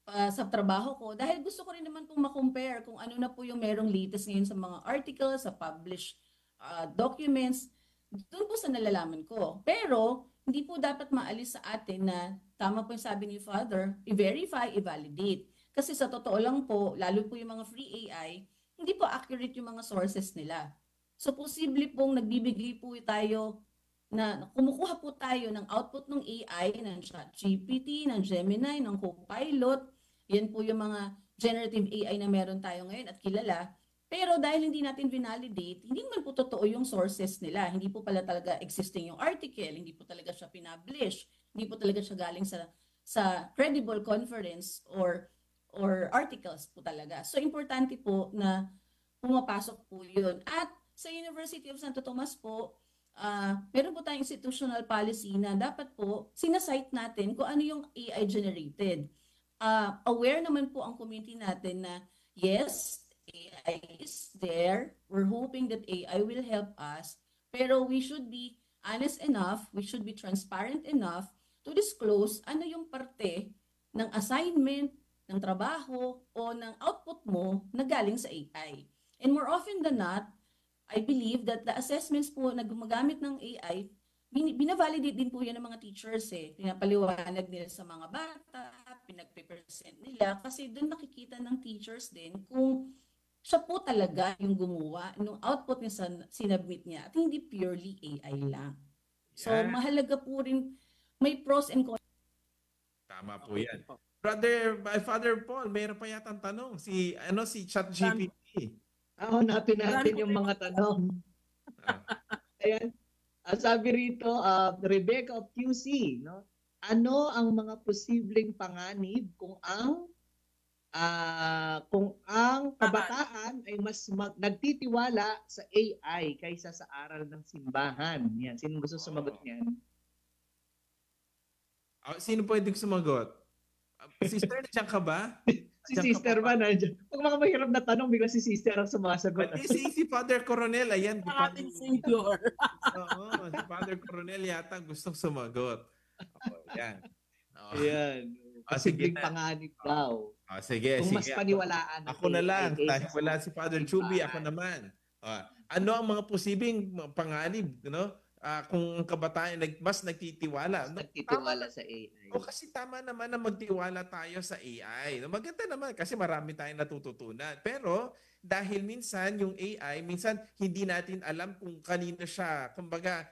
sa trabaho ko, dahil gusto ko rin naman pong ma-compare kung ano na po yung merong latest ngayon sa mga articles, sa published documents, doon po sa nalalaman ko. Pero, hindi po dapat maalis sa atin na, tama po yung sabi ni Father, i-verify, i-validate. Kasi sa totoo lang po, lalo po yung mga free AI, hindi po accurate yung mga sources nila. So, posible pong nagbibigay po tayo na kumukuha po tayo ng output ng AI, ng ChatGPT, ng Gemini, ng Copilot. Yan po yung mga generative AI na meron tayo ngayon at kilala. Pero dahil hindi natin vinalidate, hindi naman po totoo yung sources nila. Hindi po pala talaga existing yung article, hindi po talaga siya pinablish, hindi po talaga siya galing sa credible conference or articles po talaga. So importante po na pumapasok po yun. At sa University of Santo Tomas po, meron po tayong institutional policy na dapat po sinasite natin kung ano yung AI generated. Aware naman po ang community natin na yes, AI is there. We're hoping that AI will help us. Pero we should be honest enough, we should be transparent enough to disclose ano yung parte ng assignment, ng trabaho, o ng output mo na galing sa AI. And more often than not, I believe that the assessments po na gumagamit ng AI, binavalidate din po yan ng mga teachers eh. Pinapaliwanag nila sa mga bata, pinag-present nila, kasi doon nakikita ng teachers din kung siya po talaga yung gumawa ng output niya sinubmit niya at hindi purely AI lang. So mahalaga po rin, may pros and cons. Tama po yan. Father Paul, mayroon pa yatang tanong. Si ChatGPT. Hanapin natin yung mga tanong. Ayan. Sabi rito, Rebecca of QC, no? Ano ang mga posibleng panganib kung ang kabataan ay mas nagtitiwala sa AI kaysa sa aral ng simbahan? Yan, sino gusto sumagot niyan? Sino pwedeng sumagot? Sister, nandiyan ka ba? Si Sister ba nandiyan? Pag mga mahirap na tanong, bigla si Sister ang sumasagot. Si Father Coronel, ayan. Ating Savior. Oo, si Father Coronel yata gustong sumagot. Yan. Ayan. Posibleng panganib daw. Sige. Kung mas paniwalaan. Ako na lang. Dahil wala si Father Chubby, ako naman. Ano ang mga posibleng panganib, kung ang kabataan mas nagtitiwala? Nagtitiwala sa AI. Kasi tama naman na magtiwala tayo sa AI. Maganda naman kasi marami tayong natututunan. Pero dahil minsan yung AI, minsan hindi natin alam kung kanino siya, kumbaga,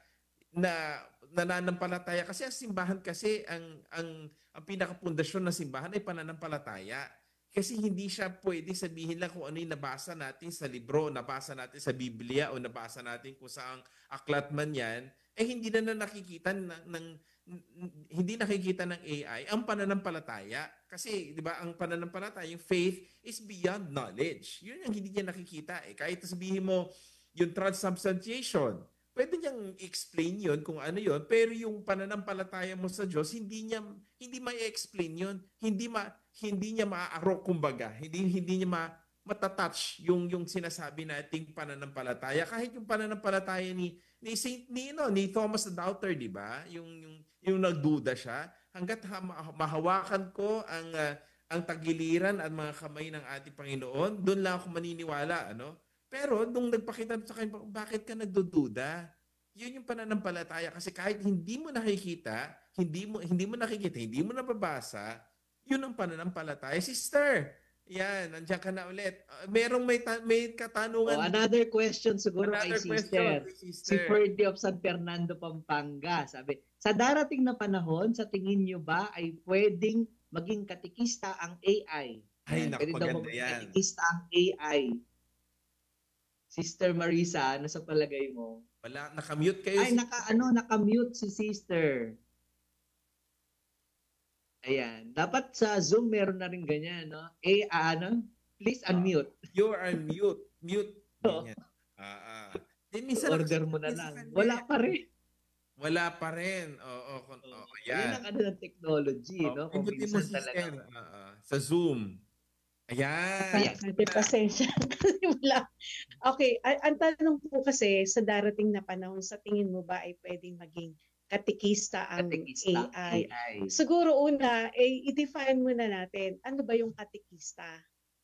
nananampalataya. Kasi ang simbahan kasi, ang pinakapundasyon ng simbahan ay pananampalataya. Kasi hindi siya pwede sabihin lang kung ano yung nabasa natin sa libro, nabasa natin sa Biblia, o nabasa natin kung saang aklat man yan, hindi na nakikita hindi nakikita ng AI ang pananampalataya. Kasi, di ba, ang pananampalataya, yung faith is beyond knowledge. Yun ang hindi niya nakikita. Kahit sabihin mo, yung transubstantiation, pwede niyang explain yon kung ano yon, pero yung pananampalataya mo sa Diyos, hindi ma-explain yon, hindi niya maaarok kumbaga, hindi niya matatouch yung sinasabi nating pananampalataya, kahit yung pananampalataya ni Thomas the Doubter, di ba? Yung nagduda siya, hangga't mahawakan ko ang tagiliran at mga kamay ng ating Panginoon, doon lang ako maniniwala, ano? Pero nung nagpakita sa kanya, bakit ka nagdududa? Yun yung pananampalataya, kasi kahit hindi mo nakikita, hindi mo nababasa, yun ang pananampalataya. Sister, yan, nandiyan ka na ulit. May katanungan. Another question siguro kay Question, Si Ferdy of San Fernando, Pampanga. Sabi, sa darating na panahon, sa tingin nyo ba ay pwedeng maging katikista ang AI? Ay, naku, Pwede daw maganda maging yan. katikista ang AI. Sister Marisa, ano sa palagay mo? Wala, nakamute kayo. Ay, nakamute si Sister. Ayan. Dapat sa Zoom meron na rin ganyan, no? Please unmute. You are mute. Mute. Ganyan. Minsan Order mo na lang. Wala pa rin. Wala pa rin. Oo, yan. Yan ang ng technology, no? Kung minsan talaga. Sa Zoom. Ayan. Pasensya. Wala. Okay, ang tanong po kasi sa darating na panahon, sa tingin mo ba ay pwedeng maging katikista ang AI? Siguro una, i-define muna natin, ano ba yung katikista?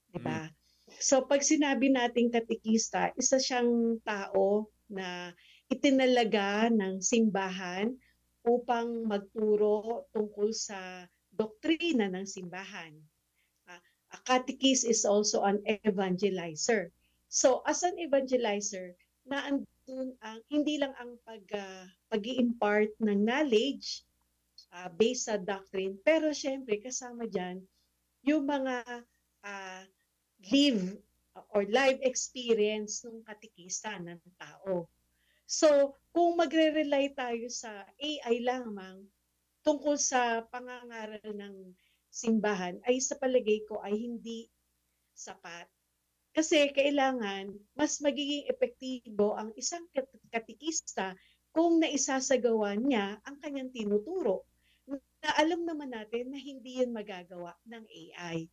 Diba? So pag sinabi nating katikista, isa siyang tao na itinalaga ng simbahan upang magturo tungkol sa doktrina ng simbahan. A catechist is also an evangelizer. So as an evangelizer, naandun hindi lang ang pag-i-impart ng knowledge based sa doctrine, pero syempre kasama dyan yung mga live experience ng katikista ng tao. So kung magre-rely tayo sa AI lamang tungkol sa pangangaral ng simbahan, ay sa palagay ko ay hindi sapat. Kasi kailangan mas magiging epektibo ang isang katikista kung naisasagawa niya ang kanyang tinuturo. Na alam naman natin na hindi yun magagawa ng AI.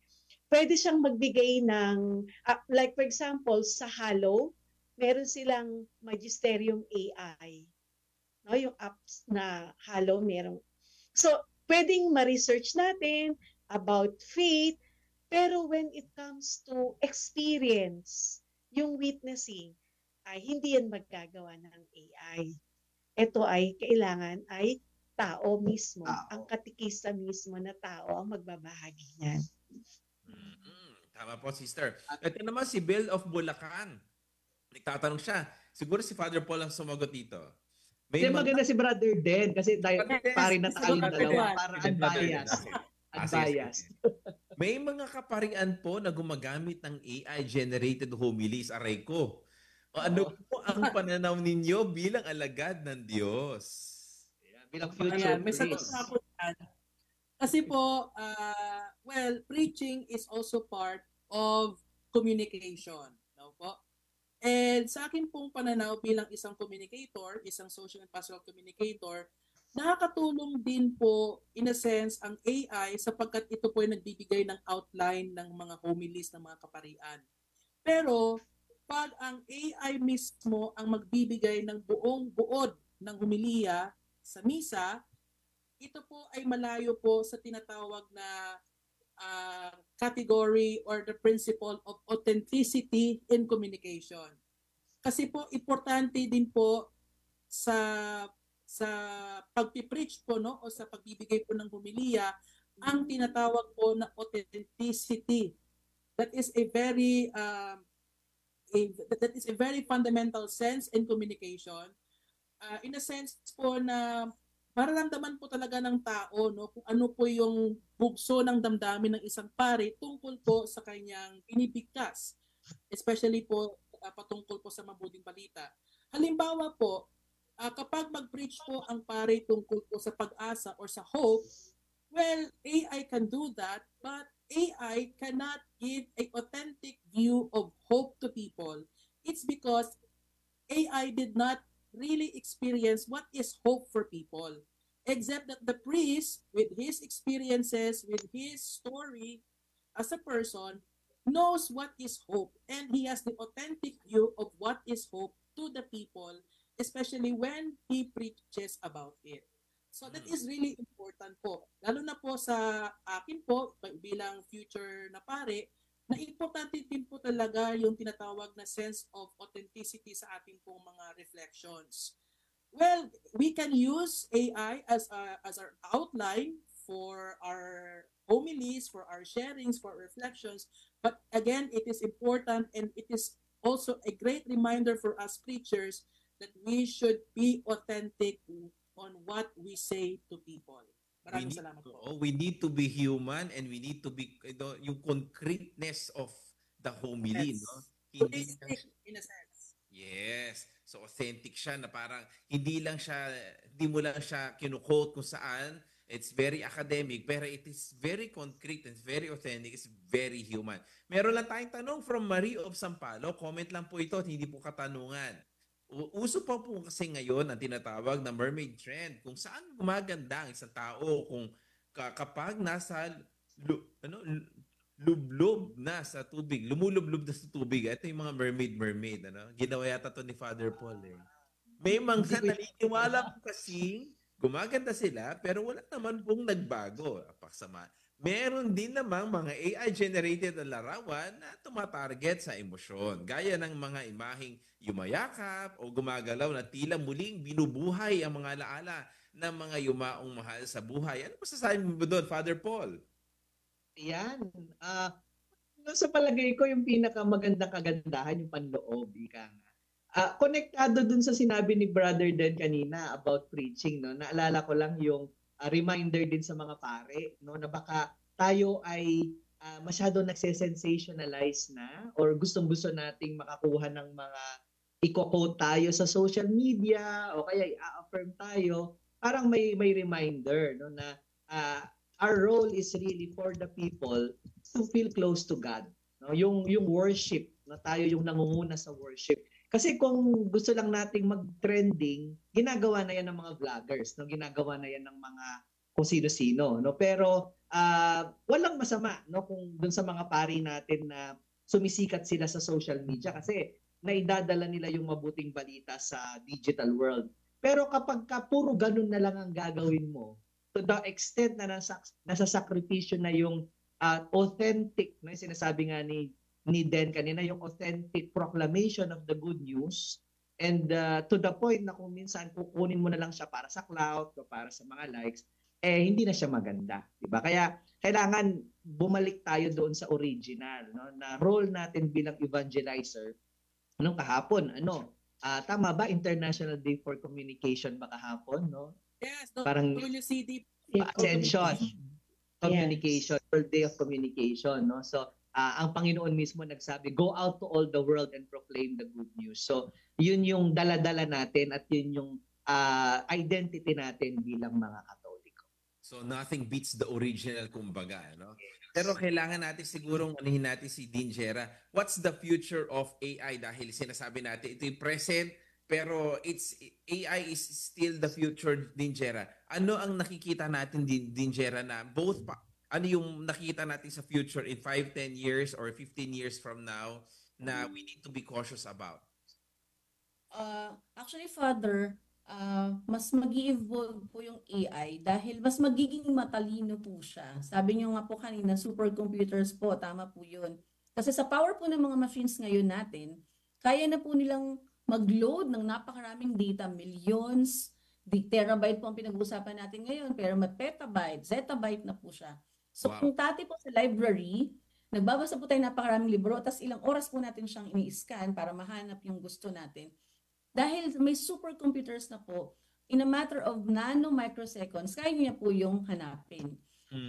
Pwede siyang magbigay ng, like for example, sa Halo, meron silang Magisterium AI. No, yung apps na Halo meron. So, pwedeng ma-research natin about faith, pero when it comes to experience, yung witnessing, ay hindi yan magagawa ng AI. Ito ay kailangan ay tao mismo, ang katikista mismo na tao ang magbabahagi niyan. Tama po, sister. Ito naman si Bill of Bulacan. Nagtatanong siya. Siguro si Father Paul ang sumagot dito. Maganda si Brother Den kasi pari na tayong dalawa para unbiased. Unbiased. May mga kaparian po na gumagamit ng AI-generated homilies. Aray ko. Ano po ang pananaw ninyo bilang alagad ng Diyos? Bilang future may sagot na po yan. Kasi po, preaching is also part of communication. No po? And sa akin pong pananaw bilang isang communicator, isang social and pastoral communicator, nakakatulong din po, in a sense, ang AI sapagkat ito po ay nagbibigay ng outline ng mga homilies ng mga kaparian. Pero, pag ang AI mismo ang magbibigay ng buong buod ng homilya sa misa, ito po ay malayo po sa tinatawag na category or the principle of authenticity in communication. Kasi po, importante din po sa pagpipreach po, no, o sa pagbibigay po ng homilya, ang tinatawag po na authenticity. That is a very fundamental sense in communication. In a sense po na mararamdaman po talaga ng tao, no, kung ano po yung bugso ng damdamin ng isang pari tungkol po sa kanyang binibigkas, especially po patungkol po sa mabuting balita. Halimbawa po, kapag mag-preach po ang pari tungkol po sa pag-asa or sa hope, well, AI can do that, but AI cannot give an authentic view of hope to people. It's because AI did not really experience what is hope for people. Except that the priest, with his experiences, with his story as a person, knows what is hope. And he has the authentic view of what is hope to the people, especially when he preaches about it. So that is really important po. Lalo na po sa akin po, bilang future na pare, na importante din po talaga yung tinatawag na sense of authenticity sa ating pong mga reflections. Well, we can use AI as our outline for our homilies, for our sharings, for our reflections. But again, it is important and it is also a great reminder for us preachers that we should be authentic on what we say to people. Maraming salamat po. We need to be human and we need to be yung concreteness of the homily, Yes. no? Holistic in a sense. Yes. So authentic siya na parang hindi mo lang siya kinu-quote kung saan. It's very academic pero it is very concrete and very authentic. It's very human. Meron lang tayong tanong from Marie of Sampalo. Comment lang po ito at hindi po katanungan. Uso pa po kasi ngayon ang tinatawag na mermaid trend kung saan gumaganda ang isang tao kung kapag nasa lublob na sa tubig, lumulublob na sa tubig. Ito yung mga mermaid. Ginawa yata to ni Father Paul eh. May mga naniniwala po kasi gumaganda sila pero wala naman pong nagbago. Apaksama. Meron din namang mga AI-generated na larawan na tumatarget sa emosyon. Gaya ng mga imaheng yumayakap o gumagalaw na tila muling binubuhay ang mga alaala ng mga yumaong mahal sa buhay. Ano masasabi mo doon, Father Paul? Yan. Sa palagay ko, yung pinakamagandang kagandahan, yung panloob, ika nga. Konektado dun sa sinabi ni Brother Dan kanina about preaching. No? Naalala ko lang yung reminder din sa mga pare, no, na baka tayo ay masyado nagse-sensationalize na or gustong-gusto nating makakuha ng mga i-quote tayo sa social media o kaya i-affirm tayo, parang may reminder, no, na our role is really for the people to feel close to God, no, yung worship, na tayo yung nangunguna sa worship. Kasi kung gusto lang nating mag-trending, ginagawa na yan ng mga vloggers, no? Ginagawa na yan ng mga kung sino-sino, no? Pero walang masama, no, kung dun sa mga pari natin na sumisikat sila sa social media kasi naidadala nila yung mabuting balita sa digital world. Pero kapag puro ganun na lang ang gagawin mo, to the extent na nasasakripisyo na yung authentic, no, yung sinasabi nga ni Den kanina, yung authentic proclamation of the good news, and to the point na kung minsan kukunin mo na lang siya para sa clout o para sa mga likes, hindi na siya maganda, diba? Kaya kailangan bumalik tayo doon sa original, no, na role natin bilang evangelizer. Anong kahapon, tama ba, International Day for Communication ba kahapon, no? Yes, parang WCD Ascension Communication, World Day of Communication, no? So ang Panginoon mismo nagsabi, go out to all the world and proclaim the good news. So, yun yung dala-dala natin at yun yung identity natin bilang mga Katoliko. So, nothing beats the original, kumbaga, no? Pero kailangan natin sigurong anihin natin si Dean Gera. What's the future of AI? Dahil sinasabi natin, ito yung present, pero AI is still the future, Dean Gera. Ano ang nakikita natin, Dean Gera, na both ano yung nakita natin sa future in 5, 10 years or 15 years from now na we need to be cautious about? Actually, Father, mas mag-i-evolve po yung AI dahil mas magiging matalino po siya. Sabi niyo nga po kanina, supercomputers po, tama po yun. Kasi sa power po ng mga machines ngayon natin, kaya na po nilang mag-load ng napakaraming data, millions, terabyte po ang pinag-uusapan natin ngayon, pero may petabyte, zettabyte na po siya. So kung dati po sa library, nagbabasa po tayo napakaraming libro, tapos ilang oras po natin siyang ini-scan para mahanap yung gusto natin. Dahil may supercomputers na po, in a matter of nano-microseconds, kaya niya po yung hanapin.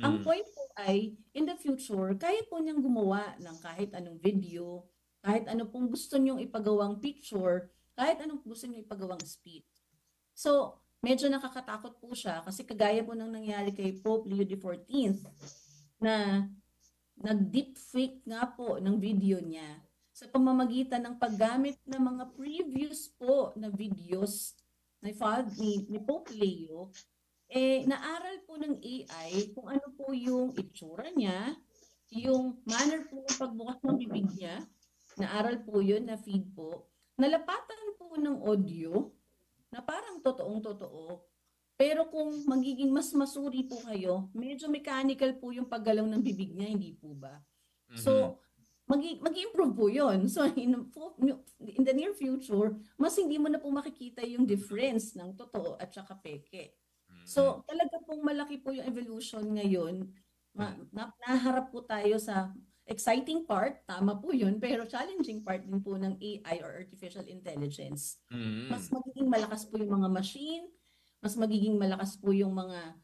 Ang point po ay, in the future, kaya po niyang gumawa ng kahit anong video, kahit ano pong gusto niyong ipagawang picture, kahit anong gusto niyong ipagawang speech. So, medyo nakakatakot po siya kasi kagaya po ng nangyari kay Pope Leo XIV na nag-deepfake nga po ng video niya. sa pamamagitan ng paggamit ng mga previous po na videos ni Pope Leo, naaral po ng AI kung ano po yung itsura niya, yung manner po ng pagbukas ng bibig niya, naaral po yun, na feed po, nalapatan po ng audio na parang totoong-totoo. Pero kung magiging mas masuri po kayo, medyo mechanical po yung paggalaw ng bibig niya, hindi po ba? So, mag-improve po yun. So, in the near future, mas hindi mo na po makikita yung difference ng totoo at saka peke. So, talaga pong malaki po yung evolution ngayon. Naharap po tayo sa exciting part, tama po yun, pero challenging part din po ng AI or artificial intelligence. Mas magiging malakas po yung mga machine, mas magiging malakas po yung mga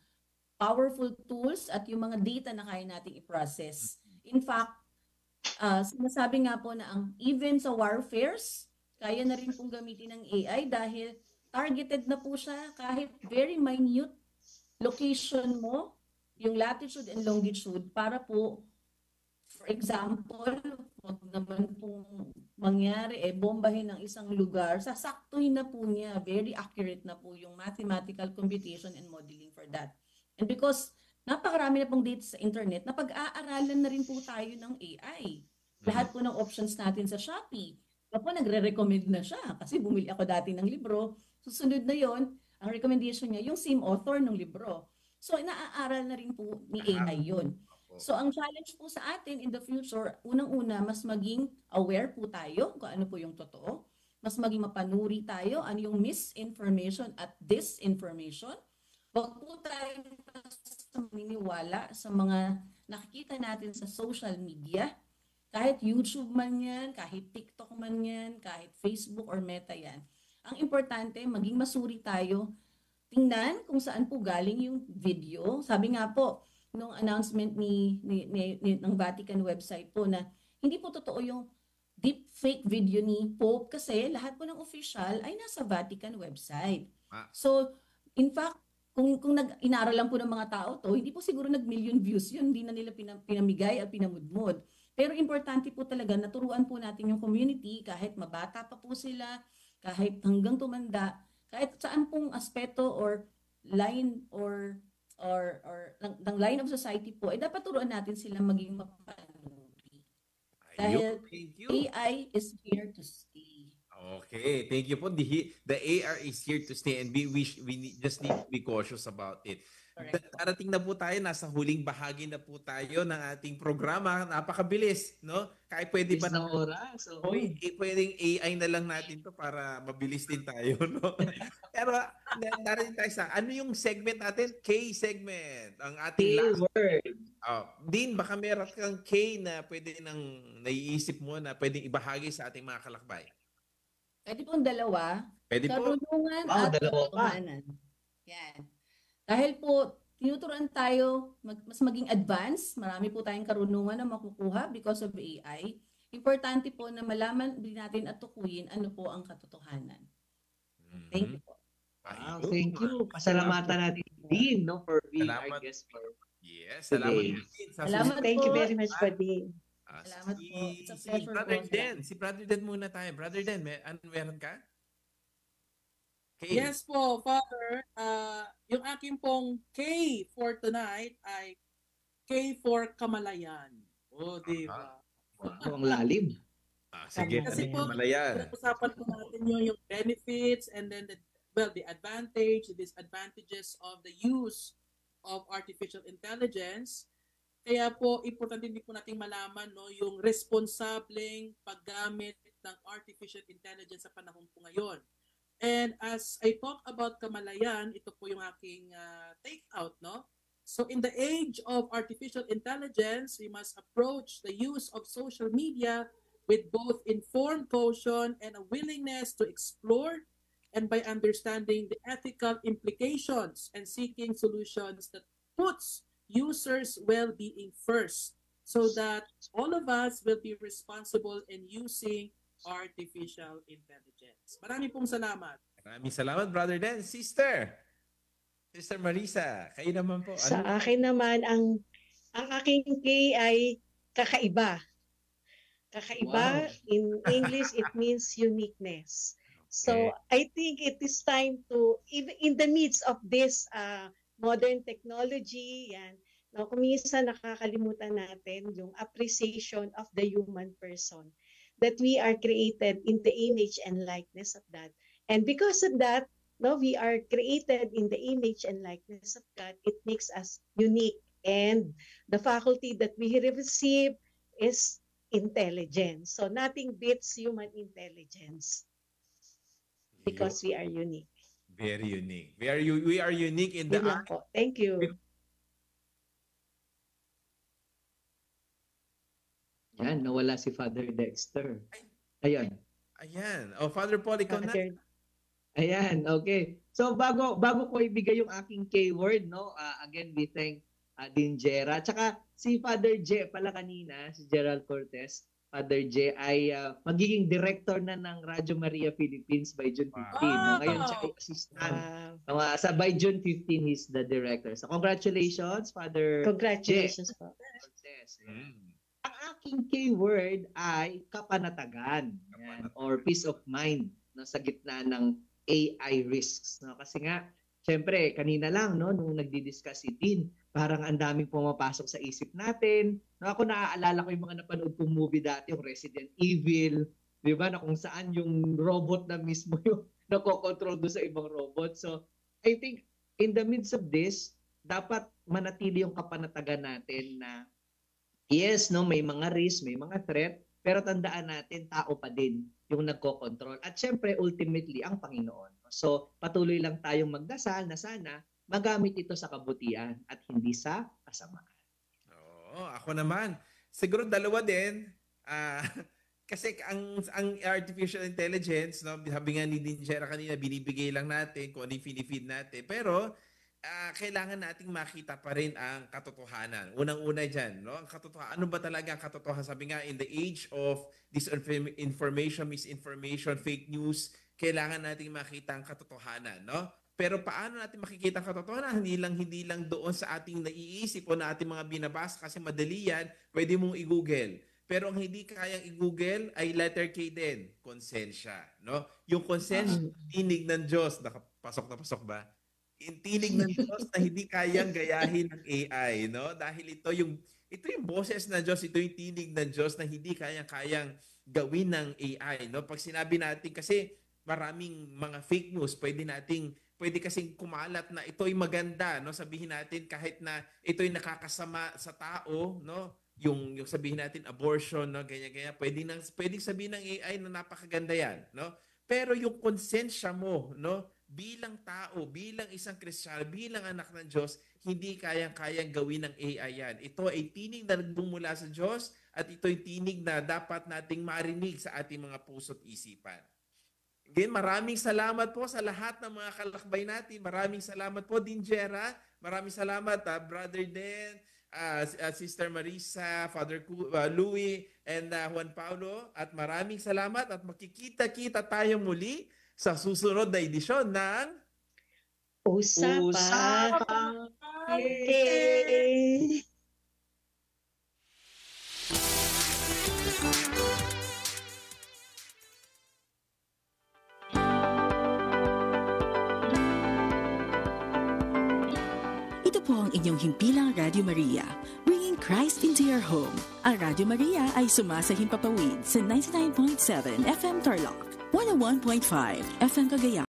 powerful tools at yung mga data na kaya nating i-process. In fact, sinasabi nga po na even sa warfares, kaya na rin pong gamitin ng AI dahil targeted na po siya kahit very minute location mo, yung latitude and longitude, para po, for example, wag naman pong mangyari, bombahin ng isang lugar, sasaktuhin na po niya, very accurate na po yung mathematical computation and modeling for that. And because napakarami na pong data sa internet, napag-aaralan na rin po tayo ng AI. Lahat po ng options natin sa Shopee, po nagre-recommend na siya kasi bumili ako dati ng libro. Susunod na yon, ang recommendation niya, yung same author ng libro. So, naaaral na rin po ni AI yun. So, ang challenge po sa atin in the future, unang-una, mas maging aware po tayo kung ano po yung totoo. Mas maging mapanuri tayo, ano yung misinformation at disinformation. Huwag po tayo maniniwala sa mga nakikita natin sa social media. Kahit YouTube man yan, kahit TikTok man yan, kahit Facebook or Meta yan. Ang importante, maging masuri tayo. Tingnan kung saan po galing yung video. Sabi nga po, nung announcement ng Vatican website po na hindi po totoo yung deep fake video ni Pope kasi lahat po ng official ay nasa Vatican website. So, in fact, kung inaral lang po ng mga tao to, hindi po siguro nag-million views yun, hindi na nila pinamigay at pinamudmod. Pero importante po talaga, naturuan po natin yung community, kahit mabata pa po sila, kahit hanggang tumanda, kahit saan pong aspeto or line or ng line of society po, dapat turuan natin sila maging mapanuri. Dahil AI is here to stay. Okay, thank you po. The AR is here to stay and we just need to be cautious about it. Darating na po tayo, nasa huling bahagi na po tayo ng ating programa. Napakabilis, no? Kahit pwede ba na oras? Pwedeng AI na lang natin to para mabilis din tayo, no? Pero darating tayo sa, ano yung segment natin? K segment. Ang ating last word. Din, baka meron kang K na pwede nang naiisip mo na pwedeng ibahagi sa ating mga kalakbay. Pwede pong dalawa. Pwede po. Karunungan at katotohanan. Yan. Dahil po, tinuturuan tayo mas maging advanced. Marami po tayong karunungan na makukuha because of AI. Importante po na malaman din natin at tukuyin ano po ang katotohanan. Thank you po. Thank you. Pasalamatan natin din, no, for being our guest for today. Salamat po. Thank you very much for being. Salamat po. It's a pleasure po. Si Brother Dan muna tayo. Brother Dan, meron ka? Okay. Yes po, Father. Yung aking pong K for tonight ay K for Kamalayan. Di ba? Ang lalim. Sige, kasi po, Kamalayan. Usapan po natin yung benefits and then the advantage, the disadvantages of the use of artificial intelligence. Kaya po, importante din po nating malaman yung responsableng paggamit ng artificial intelligence sa panahon po ngayon. And as I talk about Kamalayan, ito po yung aking take out, no? So in the age of artificial intelligence, we must approach the use of social media with both informed caution and a willingness to explore, and by understanding the ethical implications and seeking solutions that puts users' well-being first, so that all of us will be responsible in using artificial intelligence. Marami pong salamat. Maraming salamat, Brother Dan. Sister Marisa, kayo naman po. Sa akin naman, ang aking K ay kakaiba. Kakaiba, in English, it means uniqueness. So I think it is time to, even in the midst of this modern technology, yan, no, kung minsan nakakalimutan natin yung appreciation of the human person, that we are created in the image and likeness of God. And because of that, no, we are created in the image and likeness of God. It makes us unique. And the faculty that we receive is intelligence. So nothing beats human intelligence because we are unique. Very unique. We are unique in the eye. Thank you. Yan, nawala si Father Dexter. Ayan. Ayan. Oh, Father Paul, ikaw na. Ayan, okay. So bago ko ibigay yung aking keyword, no? Again, we thank Dean Jera. Tsaka si Father J pala kanina, si Gerald Cortez, Father J ay magiging director na ng Radio Maria Philippines by June 15. No? Ngayon siya ay assistant. Sa by June 15, he's the director. So congratulations, Father Congratulations po. Cortez. Ang aking keyword ay kapanatagan, or peace of mind, no, sa gitna ng AI risks. No? Kasi nga, syempre, kanina lang, no, nung nagdi-discuss si Dean, parang ang daming pumapasok sa isip natin. No, ako naaalala ko yung mga napanood kong movie dati, yung Resident Evil, di ba, na kung saan yung robot na mismo yung nakokontrol doon sa ibang robot. So, I think, in the midst of this, dapat manatili yung kapanatagan natin na yes, no, may mga risk, may mga threat, pero tandaan natin, tao pa din yung nagko-control. At syempre, ultimately, ang Panginoon. So, patuloy lang tayong magdasal na sana magamit ito sa kabutihan at hindi sa kasamaan. Oo, ako naman. Siguro dalawa din. Kasi ang artificial intelligence, no, sabi nga ni Dean Jera kanina, binibigay lang natin kung ano yung feed natin. Pero, kailangan nating makita pa rin ang katotohanan. Unang-una dyan, no? Ang katotohanan, ano ba talaga ang katotohanan? Sabi nga, in the age of disinformation, misinformation, fake news, kailangan nating makita ang katotohanan, no? Pero paano natin makikita ang katotohanan? Hindi lang doon sa ating naiisip o na ating mga binabasa kasi madali yan, pwede mong i-google. Pero ang hindi kayang i-google ay letter K din, konsensya, no? Yung konsensya, tinig ng Diyos, nakapasok na pasok ba? Tinig ng Diyos na hindi kayang gayahin ng AI, no? Dahil ito yung boses ng Diyos, ito yung tinig ng Diyos na hindi kayang gawin ng AI, no? Pag sinabi natin kasi maraming mga fake news, pwede kasing kumalat na ito'y maganda, no? Sabihin natin kahit na ito'y nakakasama sa tao, no? Yung sabihin natin abortion, no, ganyan, pwedeng sabihin ng AI na napakaganda yan, no? Pero yung konsensya mo, no, bilang tao, bilang isang Kristiyano, bilang anak ng Diyos, hindi kayang gawin ng AI yan. Ito ay tinig na nagmumula sa Diyos at ito ay tinig na dapat nating marinig sa ating mga puso't isipan. Again, maraming salamat po sa lahat ng mga kalakbay natin. Maraming salamat po, Dean Jera. Maraming salamat, Brother Den, Sister Marisa, Father Louie, and Juan Paulo. At maraming salamat at makikita-kita tayo muli sa susunod na edisyon ng Usapang Yay! Ito po ang inyong himpilang Radio Maria, bringing Christ into your home. Ang Radio Maria ay sumasahimpapawid sa 99.7 FM Tarlac, 101.5 FM Cagayan.